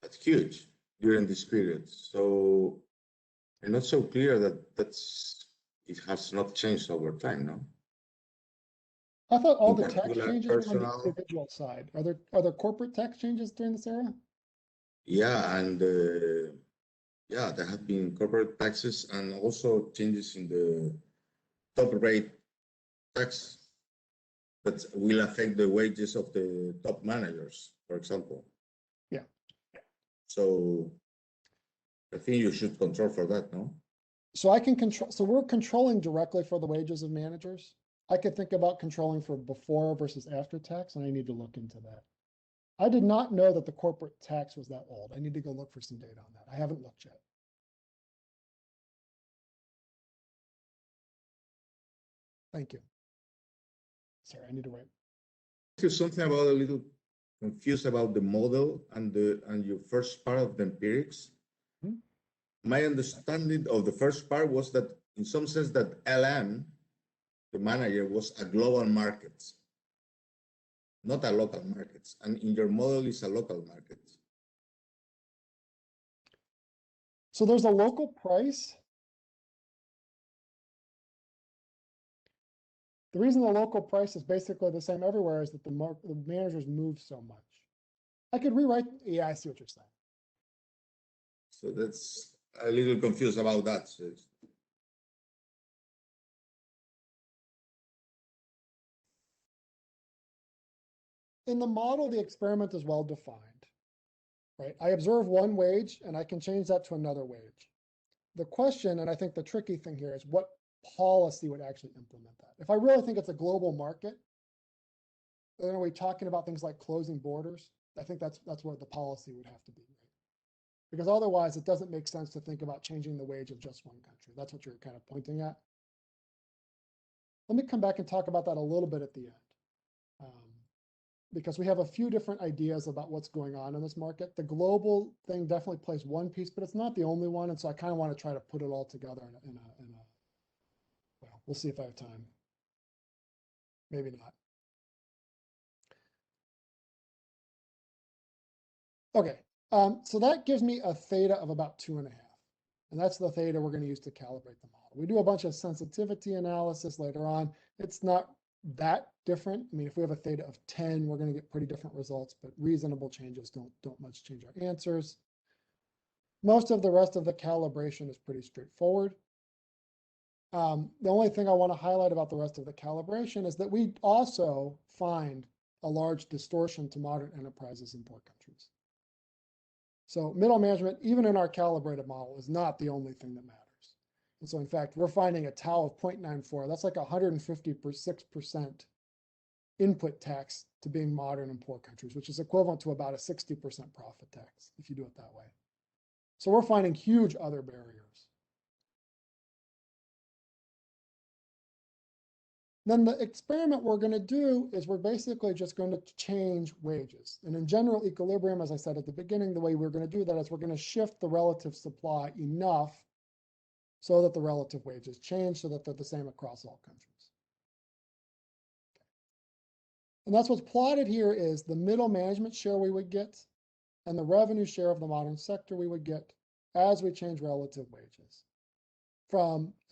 That's huge during this period. So I'm not so clear that it has not changed over time, no? I thought all the tax changes were on the individual side. Are there corporate tax changes during this era? Yeah, and yeah, there have been corporate taxes and also changes in the top rate tax that will affect the wages of the top managers, for example. Yeah. So I think you should control for that, no? So I can control, so we're controlling directly for the wages of managers. I could think about controlling for before versus after tax, and I need to look into that. I did not know that the corporate tax was that old. I need to go look for some data on that. I haven't looked yet. Thank you. Sorry, I need to wait. There's something about a little confused about the model and your first part of the empirics. Hmm? My understanding of the first part was that in some sense that LM, the manager, was a global market, not a local market. And in your model is a local market. So there's a local price. The reason the local price is basically the same everywhere is that the managers move so much. I could rewrite, yeah, I see what you're saying. So that's a little confused about that. So in the model, the experiment is well defined, right? I observe one wage and I can change that to another wage. The question, and I think the tricky thing here, is what policy would actually implement that? If I really think it's a global market, then are we talking about things like closing borders? I think that's where the policy would have to be, right? Because otherwise it doesn't make sense to think about changing the wage of just one country. That's what you're kind of pointing at. Let me come back and talk about that a little bit at the end. Because we have a few different ideas about what's going on in this market. The global thing definitely plays one piece, but it's not the only one. And so I kind of want to try to put it all together in a well, we'll see if I have time. Maybe not. Okay, so that gives me a theta of about 2.5. And that's the theta we're going to use to calibrate the model. We do a bunch of sensitivity analysis later on. It's not that different. I mean, if we have a theta of 10, we're going to get pretty different results, but reasonable changes don't much change our answers. Most of the rest of the calibration is pretty straightforward. The only thing I want to highlight about the rest of the calibration is that we also find a large distortion to modern enterprises in poor countries. So middle management, even in our calibrated model, is not the only thing that matters. And so in fact, we're finding a tau of 0.94. That's like 156% input tax to being modern in poor countries, which is equivalent to about a 60% profit tax if you do it that way. So we're finding huge other barriers. Then the experiment we're going to do is we're basically just going to change wages. And in general equilibrium, as I said at the beginning, the way we're going to do that is we're going to shift the relative supply enough so that the relative wages change so that they're the same across all countries. And that's what's plotted here is the middle management share we would get and the revenue share of the modern sector we would get as we change relative wages.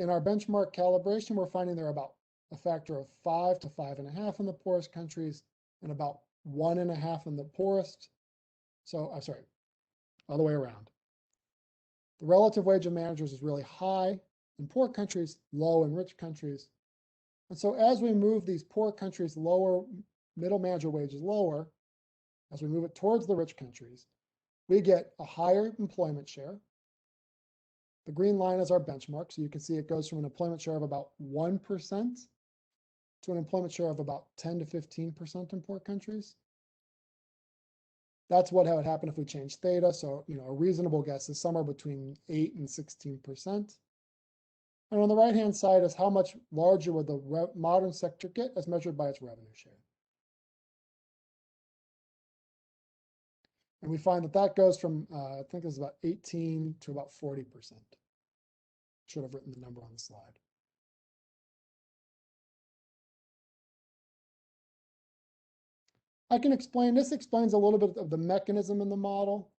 In our benchmark calibration, we're finding they're about a factor of 5 to 5.5 in the poorest countries and about 1.5 in the poorest. So I'm sorry, other way around. The relative wage of managers is really high in poor countries, low in rich countries. And so as we move these poor countries lower, middle manager wages lower, as we move it towards the rich countries, we get a higher employment share. The green line is our benchmark. So you can see it goes from an employment share of about 1% to an employment share of about 10 to 15% in poor countries. That's what would happen if we change theta. So, a reasonable guess is somewhere between 8 and 16%. And on the right-hand side is how much larger would the modern sector get as measured by its revenue share. And we find that that goes from, I think it's about 18 to about 40%. Should have written the number on the slide. I can explain, this explains a little bit of the mechanism in the model.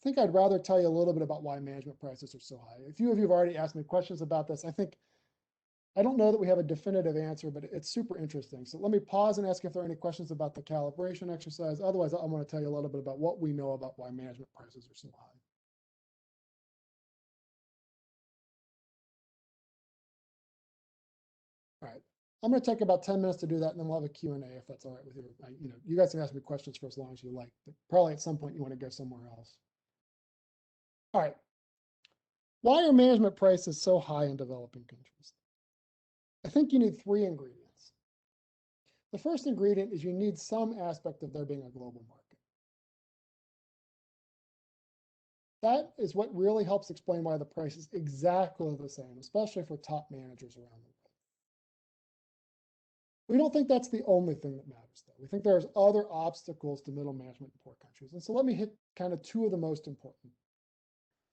I think I'd rather tell you a little bit about why management prices are so high. A few of you have already asked me questions about this. I don't know that we have a definitive answer, but it's super interesting. So let me pause and ask if there are any questions about the calibration exercise. Otherwise, I want to tell you a little bit about what we know about why management prices are so high. All right. I'm going to take about 10 minutes to do that, and then we'll have a Q&A if that's all right with you. You guys can ask me questions for as long as you like, but probably at some point you want to go somewhere else. All right. Why are management prices so high in developing countries? I think you need 3 ingredients. The first ingredient is you need some aspect of there being a global market. That is what really helps explain why the price is exactly the same, especially for top managers around the world. We don't think that's the only thing that matters, though. We think there's other obstacles to middle management in poor countries. And so let me hit kind of 2 of the most important.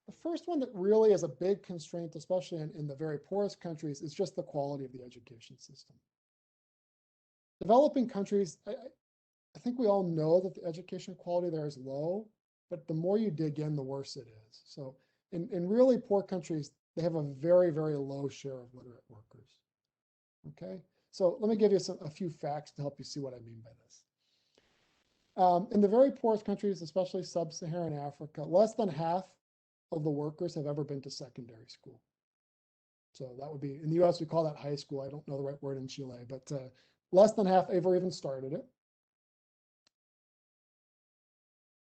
The first one that really is a big constraint, especially in the very poorest countries, is just the quality of the education system. Developing countries, I think we all know that the education quality there is low, but the more you dig in, the worse it is. So in really poor countries, they have a very, very low share of literate workers. Okay, so let me give you a few facts to help you see what I mean by this. In the very poorest countries, especially Sub-Saharan Africa, less than half of the workers have ever been to secondary school. So that would be, in the US, we call that high school. I don't know the right word in Chile, but less than half ever even started it.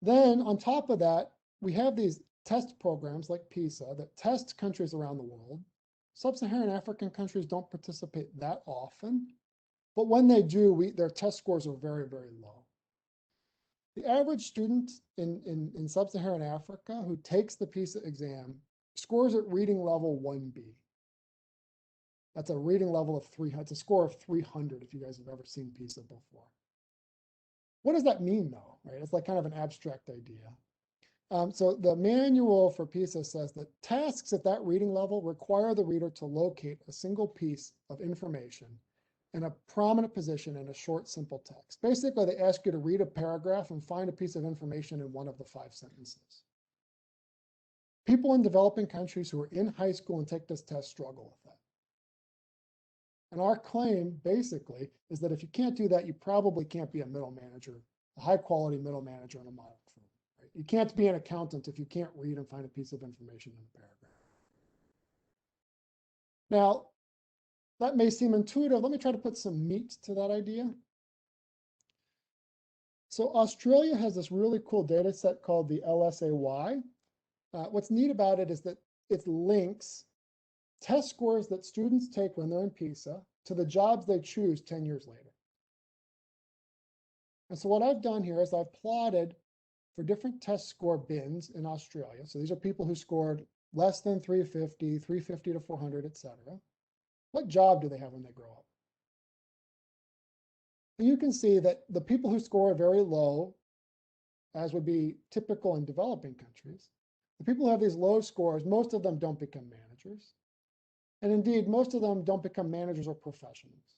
Then on top of that, we have these test programs like PISA that test countries around the world. Sub-Saharan African countries don't participate that often, but when they do, their test scores are very, very low. The average student in Sub-Saharan Africa who takes the PISA exam scores at reading level 1B. That's a reading level of 300. It's a score of 300 if you guys have ever seen PISA before. What does that mean though, right? It's like kind of an abstract idea. So the manual for PISA says that tasks at that reading level require the reader to locate a single piece of information in a prominent position in a short, simple text. Basically, they ask you to read a paragraph and find a piece of information in one of the 5 sentences. People in developing countries who are in high school and take this test struggle with that. And our claim, basically, is that if you can't do that, you probably can't be a middle manager, a high-quality middle manager in a modern firm. Right? You can't be an accountant if you can't read and find a piece of information in a paragraph. Now, that may seem intuitive. Let me try to put some meat to that idea. So Australia has this really cool data set called the LSAY. What's neat about it is that it links test scores that students take when they're in PISA to the jobs they choose 10 years later. And so what I've done here is I've plotted for different test score bins in Australia. So these are people who scored less than 350, 350 to 400, et cetera. What job do they have when they grow up? And you can see that the people who score very low, as would be typical in developing countries, the people who have these low scores, most of them don't become managers. And indeed, most of them don't become managers or professionals.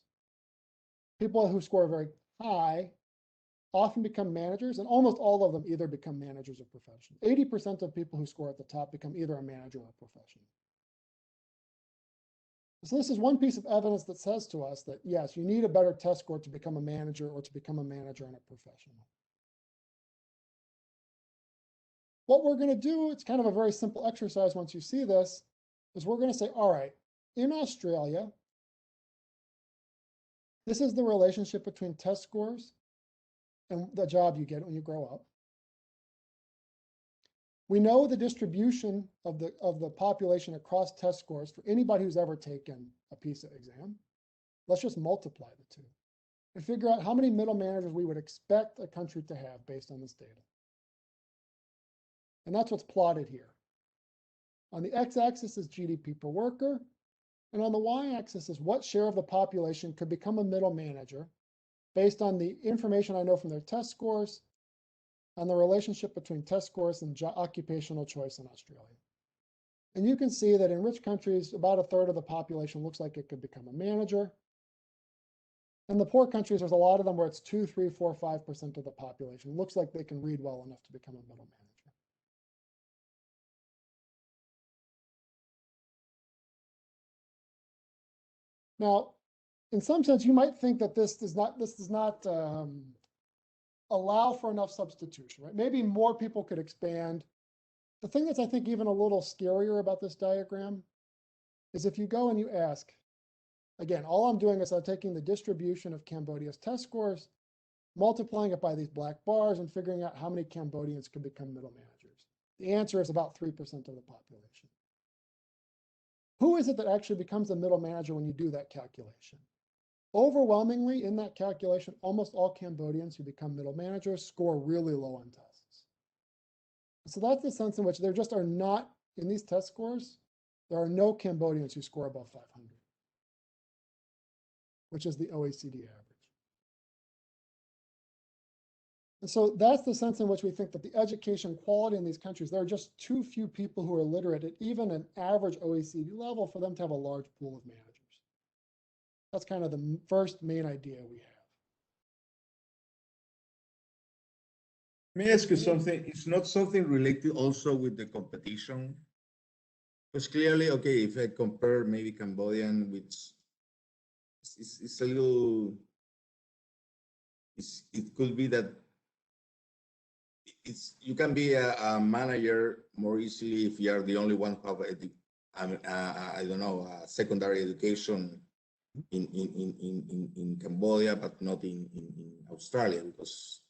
People who score very high often become managers, and almost all of them either become managers or professionals. 80% of people who score at the top become either a manager or a professional. So this is one piece of evidence that says to us that, yes, you need a better test score to become a manager or to become a manager and a professional. What we're going to do, it's kind of a very simple exercise once you see this, is we're going to say, all right, in Australia, this is the relationship between test scores and the job you get when you grow up. We know the distribution of the population across test scores for anybody who's ever taken a PISA exam. Let's just multiply the two and figure out how many middle managers we would expect a country to have based on this data. And that's what's plotted here. On the x-axis is GDP per worker, and on the y-axis is what share of the population could become a middle manager based on the information I know from their test scores and the relationship between test scores and occupational choice in Australia. And you can see that in rich countries, about a third of the population looks like it could become a manager. In the poor countries, there's a lot of them where it's 2, 3, 4, 5% of the population. It looks like they can read well enough to become a middle manager. Now, in some sense, you might think that this does not allow for enough substitution, right? Maybe more people could expand. The thing that's, I think, even a little scarier about this diagram is if you go and you ask, again, all I'm doing is I'm taking the distribution of Cambodia's test scores, multiplying it by these black bars and figuring out how many Cambodians could become middle managers. The answer is about 3% of the population. Who is it that actually becomes a middle manager when you do that calculation? Overwhelmingly, in that calculation, almost all Cambodians who become middle managers score really low on tests. So that's the sense in which there just are not, in these test scores, there are no Cambodians who score above 500, which is the OECD average. And so that's the sense in which we think that the education quality in these countries, there are just too few people who are literate at even an average OECD level for them to have a large pool of managers. That's kind of the first main idea we have. Let me ask you something. It's not something related also with the competition? Because clearly, okay, if I compare maybe Cambodian, which it's a little, it could be that you can be a manager more easily if you are the only one who have I don't know, secondary education in Cambodia, but not in Australia, because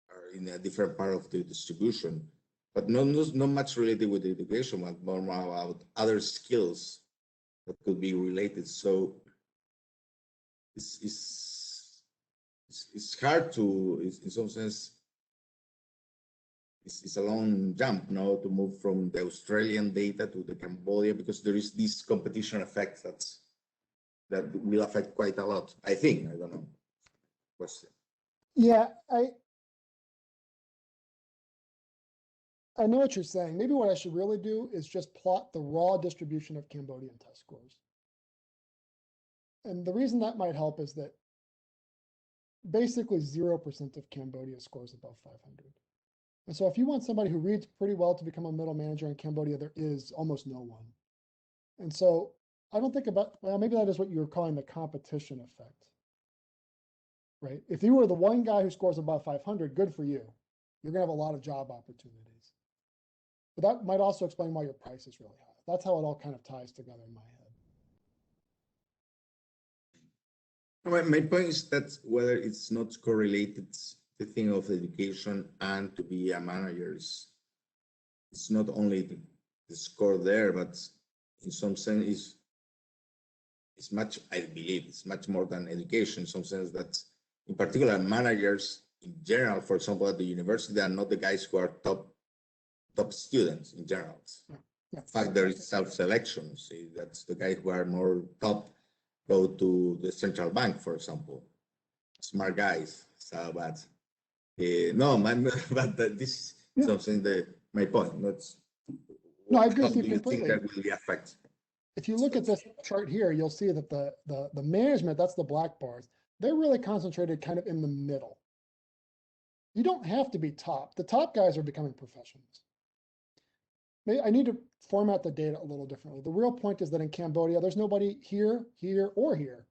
are in a different part of the distribution. But not much related with education, but more about other skills that could be related. So it's hard to, in some sense, it's a long jump now to move from the Australian data to the Cambodia, because there is this competition effect that will affect quite a lot. I think, I don't know. Question. Yeah, I know what you're saying. Maybe what I should really do is just plot the raw distribution of Cambodian test scores. And the reason that might help is that basically 0% of Cambodia scores above 500. And so if you want somebody who reads pretty well to become a middle manager in Cambodia, there is almost no one. And so I don't think about, well, maybe that is what you were calling the competition effect, right? If you were the one guy who scores above 500, good for you. You're gonna have a lot of job opportunities. But that might also explain why your price is really high. That's how it all kind of ties together in my head. My point is that whether it's not correlated, the thing of education and to be a manager it's not only the score there, but in some sense it's much, I believe, it's much more than education, in some sense that in particular managers in general, for example, at the university, they are not the guys who are top students in general. Yeah. In fact, there is self-selection. See, that's the guys who are more top go to the central bank, for example. Smart guys. So, but no, man, but this is something that my point. That's no, I agree with you do you think completely. that will be affect? If you look at this chart here, you'll see that the management, that's the black bars, they're really concentrated kind of in the middle. You don't have to be top. The top guys are becoming professionals. I need to format the data a little differently. The real point is that in Cambodia, there's nobody here, here, or here.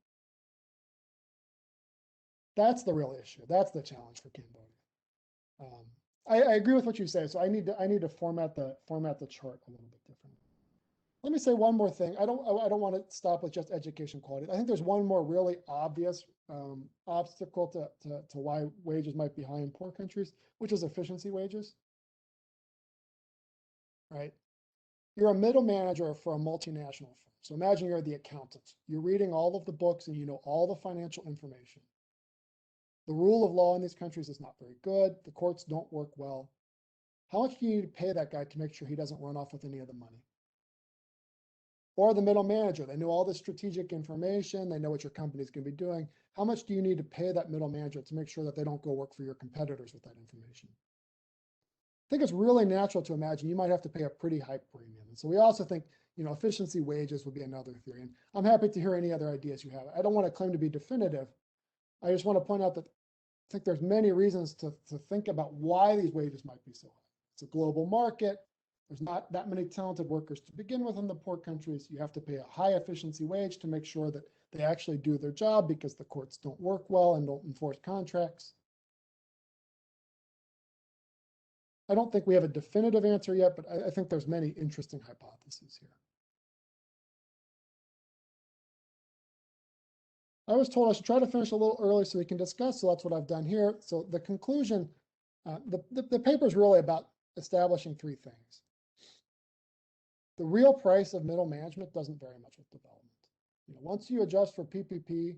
That's the real issue. That's the challenge for Cambodia. I agree with what you say. So I need to format the chart a little bit differently. Let me say one more thing. I don't want to stop with just education quality. I think there's one more really obvious obstacle to why wages might be high in poor countries, which is efficiency wages. Right? You're a middle manager for a multinational firm. So imagine you're the accountant. You're reading all of the books and you know all the financial information. The rule of law in these countries is not very good. The courts don't work well. How much do you need to pay that guy to make sure he doesn't run off with any of the money? Or the middle manager, they know all the strategic information, they know what your company is going to be doing. How much do you need to pay that middle manager to make sure that they don't go work for your competitors with that information? I think it's really natural to imagine you might have to pay a pretty high premium. And so we also think, efficiency wages would be another theory. And I'm happy to hear any other ideas you have. I don't want to claim to be definitive. I just want to point out that I think there's many reasons to think about why these wages might be so high. It's a global market. There's not that many talented workers to begin with in the poor countries. You have to pay a high efficiency wage to make sure that they actually do their job because the courts don't work well and don't enforce contracts. I don't think we have a definitive answer yet, but I think there's many interesting hypotheses here. I was told I should try to finish a little early so we can discuss, so that's what I've done here. So the conclusion, the paper is really about establishing three things. The real price of middle management doesn't vary much with development. Once you adjust for PPP,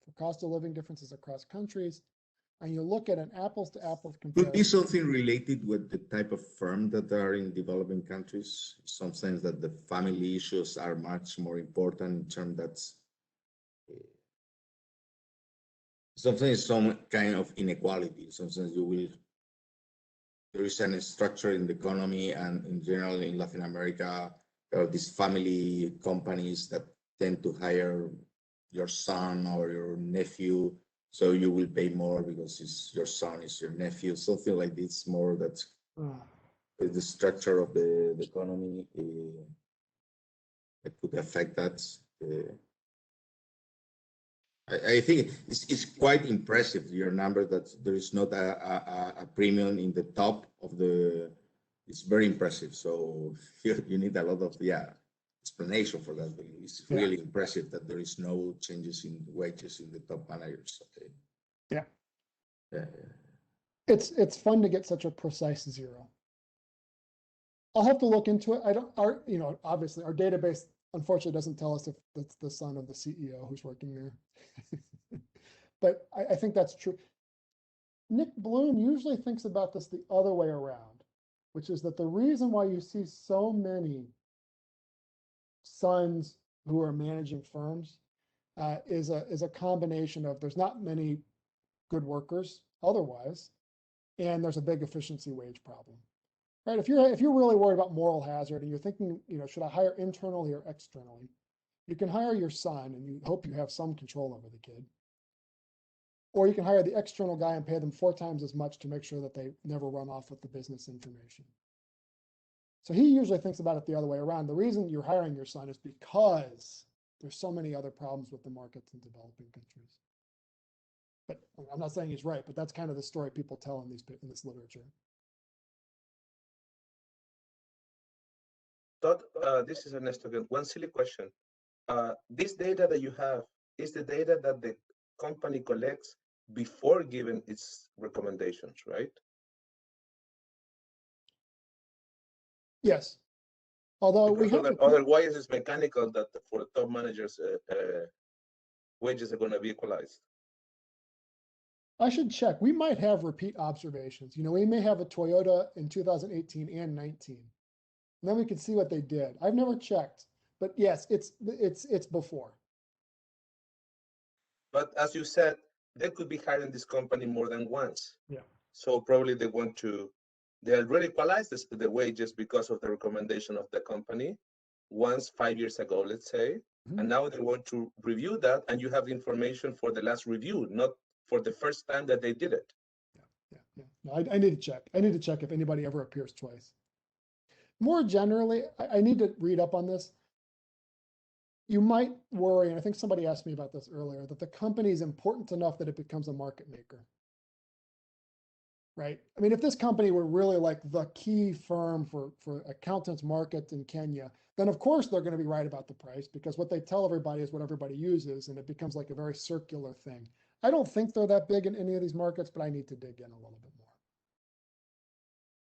for cost of living differences across countries, and you look at an apples to apples comparison. Could be something related with the type of firm that are in developing countries. Some sense that the family issues are much more important in terms that sometimes some kind of inequality. Sometimes there is a structure in the economy and in general in Latin America, there are these family companies that tend to hire your son or your nephew, so you will pay more because it's your son, it's your nephew, something like this. More that the structure of the economy that could affect that. I think it's quite impressive, your number, that there is not a premium in the top of the. It's very impressive. So you need a lot of explanation for that. But it's really impressive that there is no changes in wages in the top managers. Okay. Yeah. It's fun to get such a precise zero. I'll have to look into it. Obviously our database unfortunately doesn't tell us if it's the son of the CEO who's working there. But I think that's true. Nick Bloom usually thinks about this the other way around, which is that the reason why you see so many sons who are managing firms is a combination of there's not many good workers otherwise, and there's a big efficiency wage problem. Right? If you're really worried about moral hazard and you're thinking, should I hire internally or externally? You can hire your son and you hope you have some control over the kid. Or you can hire the external guy and pay them 4 times as much to make sure that they never run off with the business information. So he usually thinks about it the other way around. The reason you're hiring your son is because there's so many other problems with the markets in developing countries. But I'm not saying he's right, but that's kind of the story people tell in this literature. Todd, this is Ernesto again. One silly question. This data that you have is the data that the company collects before giving its recommendations, right? Yes. Although otherwise it's mechanical that for top managers, wages are going to be equalized. I should check. We might have repeat observations. We may have a Toyota in 2018 and 19. And then we can see what they did. I've never checked, but yes, it's before. But as you said, they could be hiring this company more than once. Yeah. So probably they already equalized the wages because of the recommendation of the company once 5 years ago, let's say. Mm-hmm. And now they want to review that, and you have information for the last review, not for the first time that they did it. Yeah. No, I need to check. I need to check if anybody ever appears twice. More generally, I need to read up on this. You might worry, and I think somebody asked me about this earlier, that the company is important enough that it becomes a market maker. Right? I mean, if this company were really like the key firm for accountants market in Kenya, then of course they're going to be right about the price, because what they tell everybody is what everybody uses, and it becomes like a very circular thing. I don't think they're that big in any of these markets, but I need to dig in a little bit more.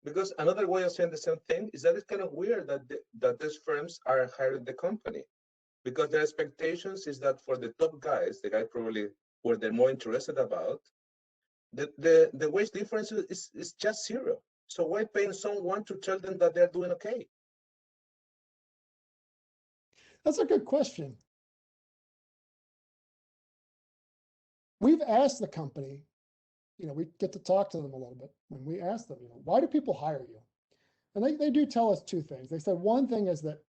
Because another way of saying the same thing is that it's kind of weird that these firms are hiring the company, because their expectations is that for the top guys, the guy probably where they're more interested about, the wage difference is just 0. So why paying someone to tell them that they're doing okay? That's a good question. We've asked the company, we get to talk to them a little bit, and we ask them, why do people hire you? And they do tell us 2 things. They said one thing is that,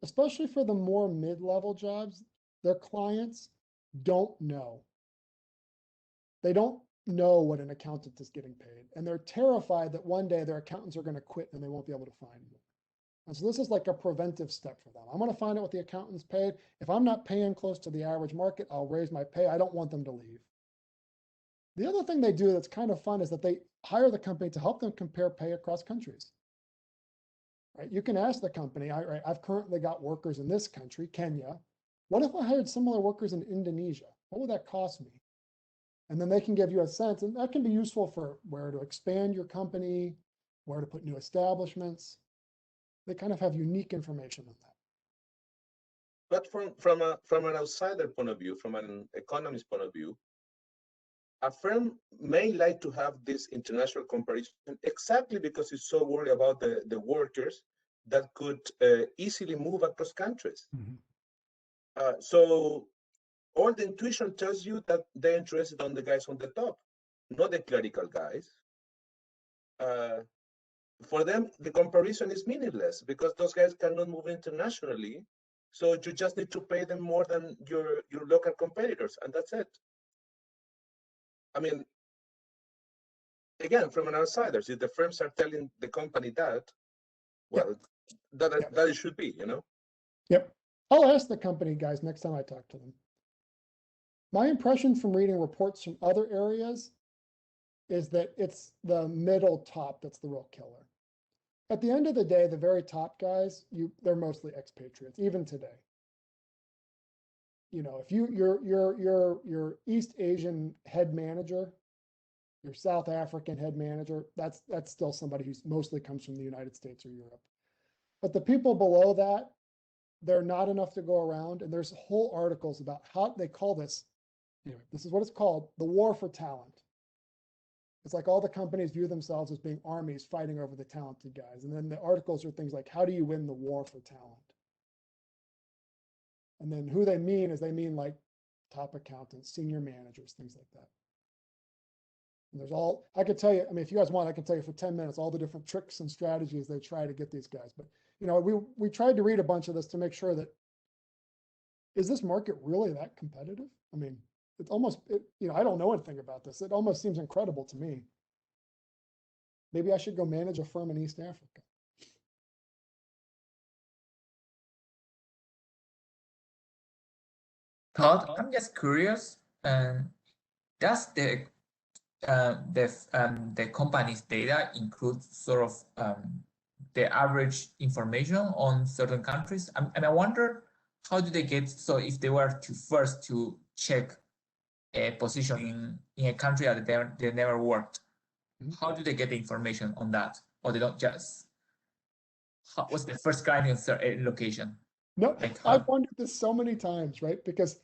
especially for the more mid-level jobs, their clients don't know. They don't know what an accountant is getting paid, and they're terrified that one day their accountants are going to quit and they won't be able to find them. And so this is like a preventive step for them. I'm going to find out what the accountant's paid. If I'm not paying close to the average market, I'll raise my pay. I don't want them to leave. The other thing they do that's kind of fun is that they hire the company to help them compare pay across countries. Right? You can ask the company, I've currently got workers in this country, Kenya. What if I hired similar workers in Indonesia? What would that cost me? And then they can give you a sense, and that can be useful for where to expand your company, where to put new establishments. They kind of have unique information on that. But from an outsider point of view, from an economist point of view, a firm may like to have this international comparison exactly because it's so worried about the workers that could easily move across countries. Mm-hmm. So all the intuition tells you that they're interested on the guys on the top, not the clerical guys. For them, the comparison is meaningless because those guys cannot move internationally. So you just need to pay them more than your local competitors, and that's it. I mean, again, from an outsider, if the firms are telling the company that, well, that it should be, you know? Yep. I'll ask the company guys next time I talk to them. My impression from reading reports from other areas is that it's the middle top that's the real killer. At the end of the day, the very top guys, they're mostly expatriates, even today. You know, if your East Asian head manager, your South African head manager, that's still somebody who mostly comes from the United States or Europe. But the people below that, they're not enough to go around. And there's whole articles about how they call this. Anyway, this is what it's called, the war for talent. It's like all the companies view themselves as being armies fighting over the talented guys. And then the articles are things like, how do you win the war for talent? And then who they mean is they mean like top accountants, senior managers, things like that. And there's all, I could tell you, I mean, if you guys want, I can tell you for 10 minutes, all the different tricks and strategies they try to get these guys. But, you know, we tried to read a bunch of this to make sure that, is this market really that competitive? I mean, it's almost, you know, I don't know anything about this. It almost seems incredible to me. Maybe I should go manage a firm in East Africa. Todd, I'm just curious. Does the company's data include sort of the average information on certain countries? And I wonder, how do they get, so if they were to first to check a position in a country that they never worked, how do they get the information on that? Or they don't just, what's the first guidance location? No, like I've wondered this so many times, right? Because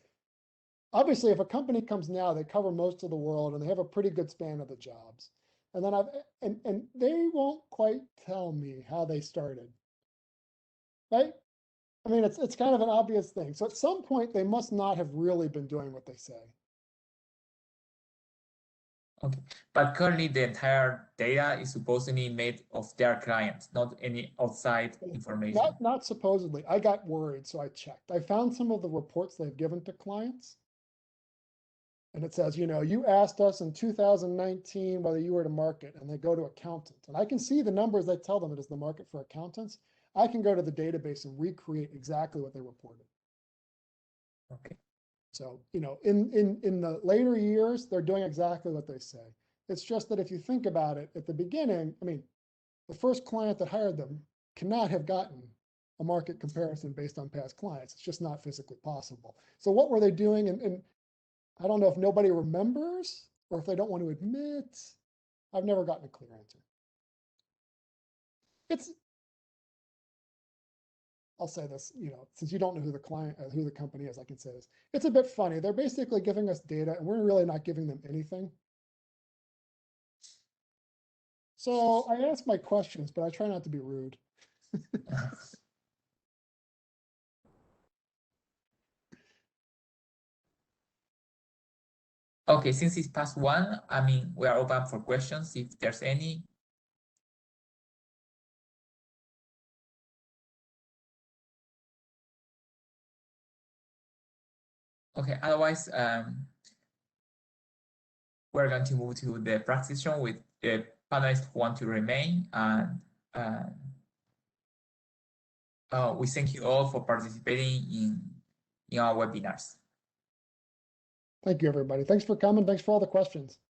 obviously, if a company comes now, they cover most of the world and they have a pretty good span of the jobs. And then and they won't quite tell me how they started, right? I mean, it's kind of an obvious thing. So at some point, they must not have really been doing what they say. Okay, but currently the entire data is supposedly made of their clients, not any outside information. Not supposedly. I got worried, so I checked. I found some of the reports they've given to clients. And it says, you know, you asked us in 2019 whether you were to market, and they go to accountant. And I can see the numbers they tell them it is the market for accountants. I can go to the database and recreate exactly what they reported. Okay. So, you know, in the later years, they're doing exactly what they say. It's just that if you think about it, at the beginning, I mean, the first client that hired them cannot have gotten a market comparison based on past clients. It's just not physically possible. So what were they doing? And I don't know if nobody remembers or if they don't want to admit. I've never gotten a clear answer. I'll say this, you know, since you don't know who the client, who the company is, I can say this. It's a bit funny. They're basically giving us data and we're really not giving them anything. So I ask my questions, but I try not to be rude. Okay, since it's past 1, I mean, we are open for questions if there's any. Okay, otherwise, we're going to move to the practice session with the panelists who want to remain. And we thank you all for participating in our webinars. Thank you, everybody. Thanks for coming. Thanks for all the questions.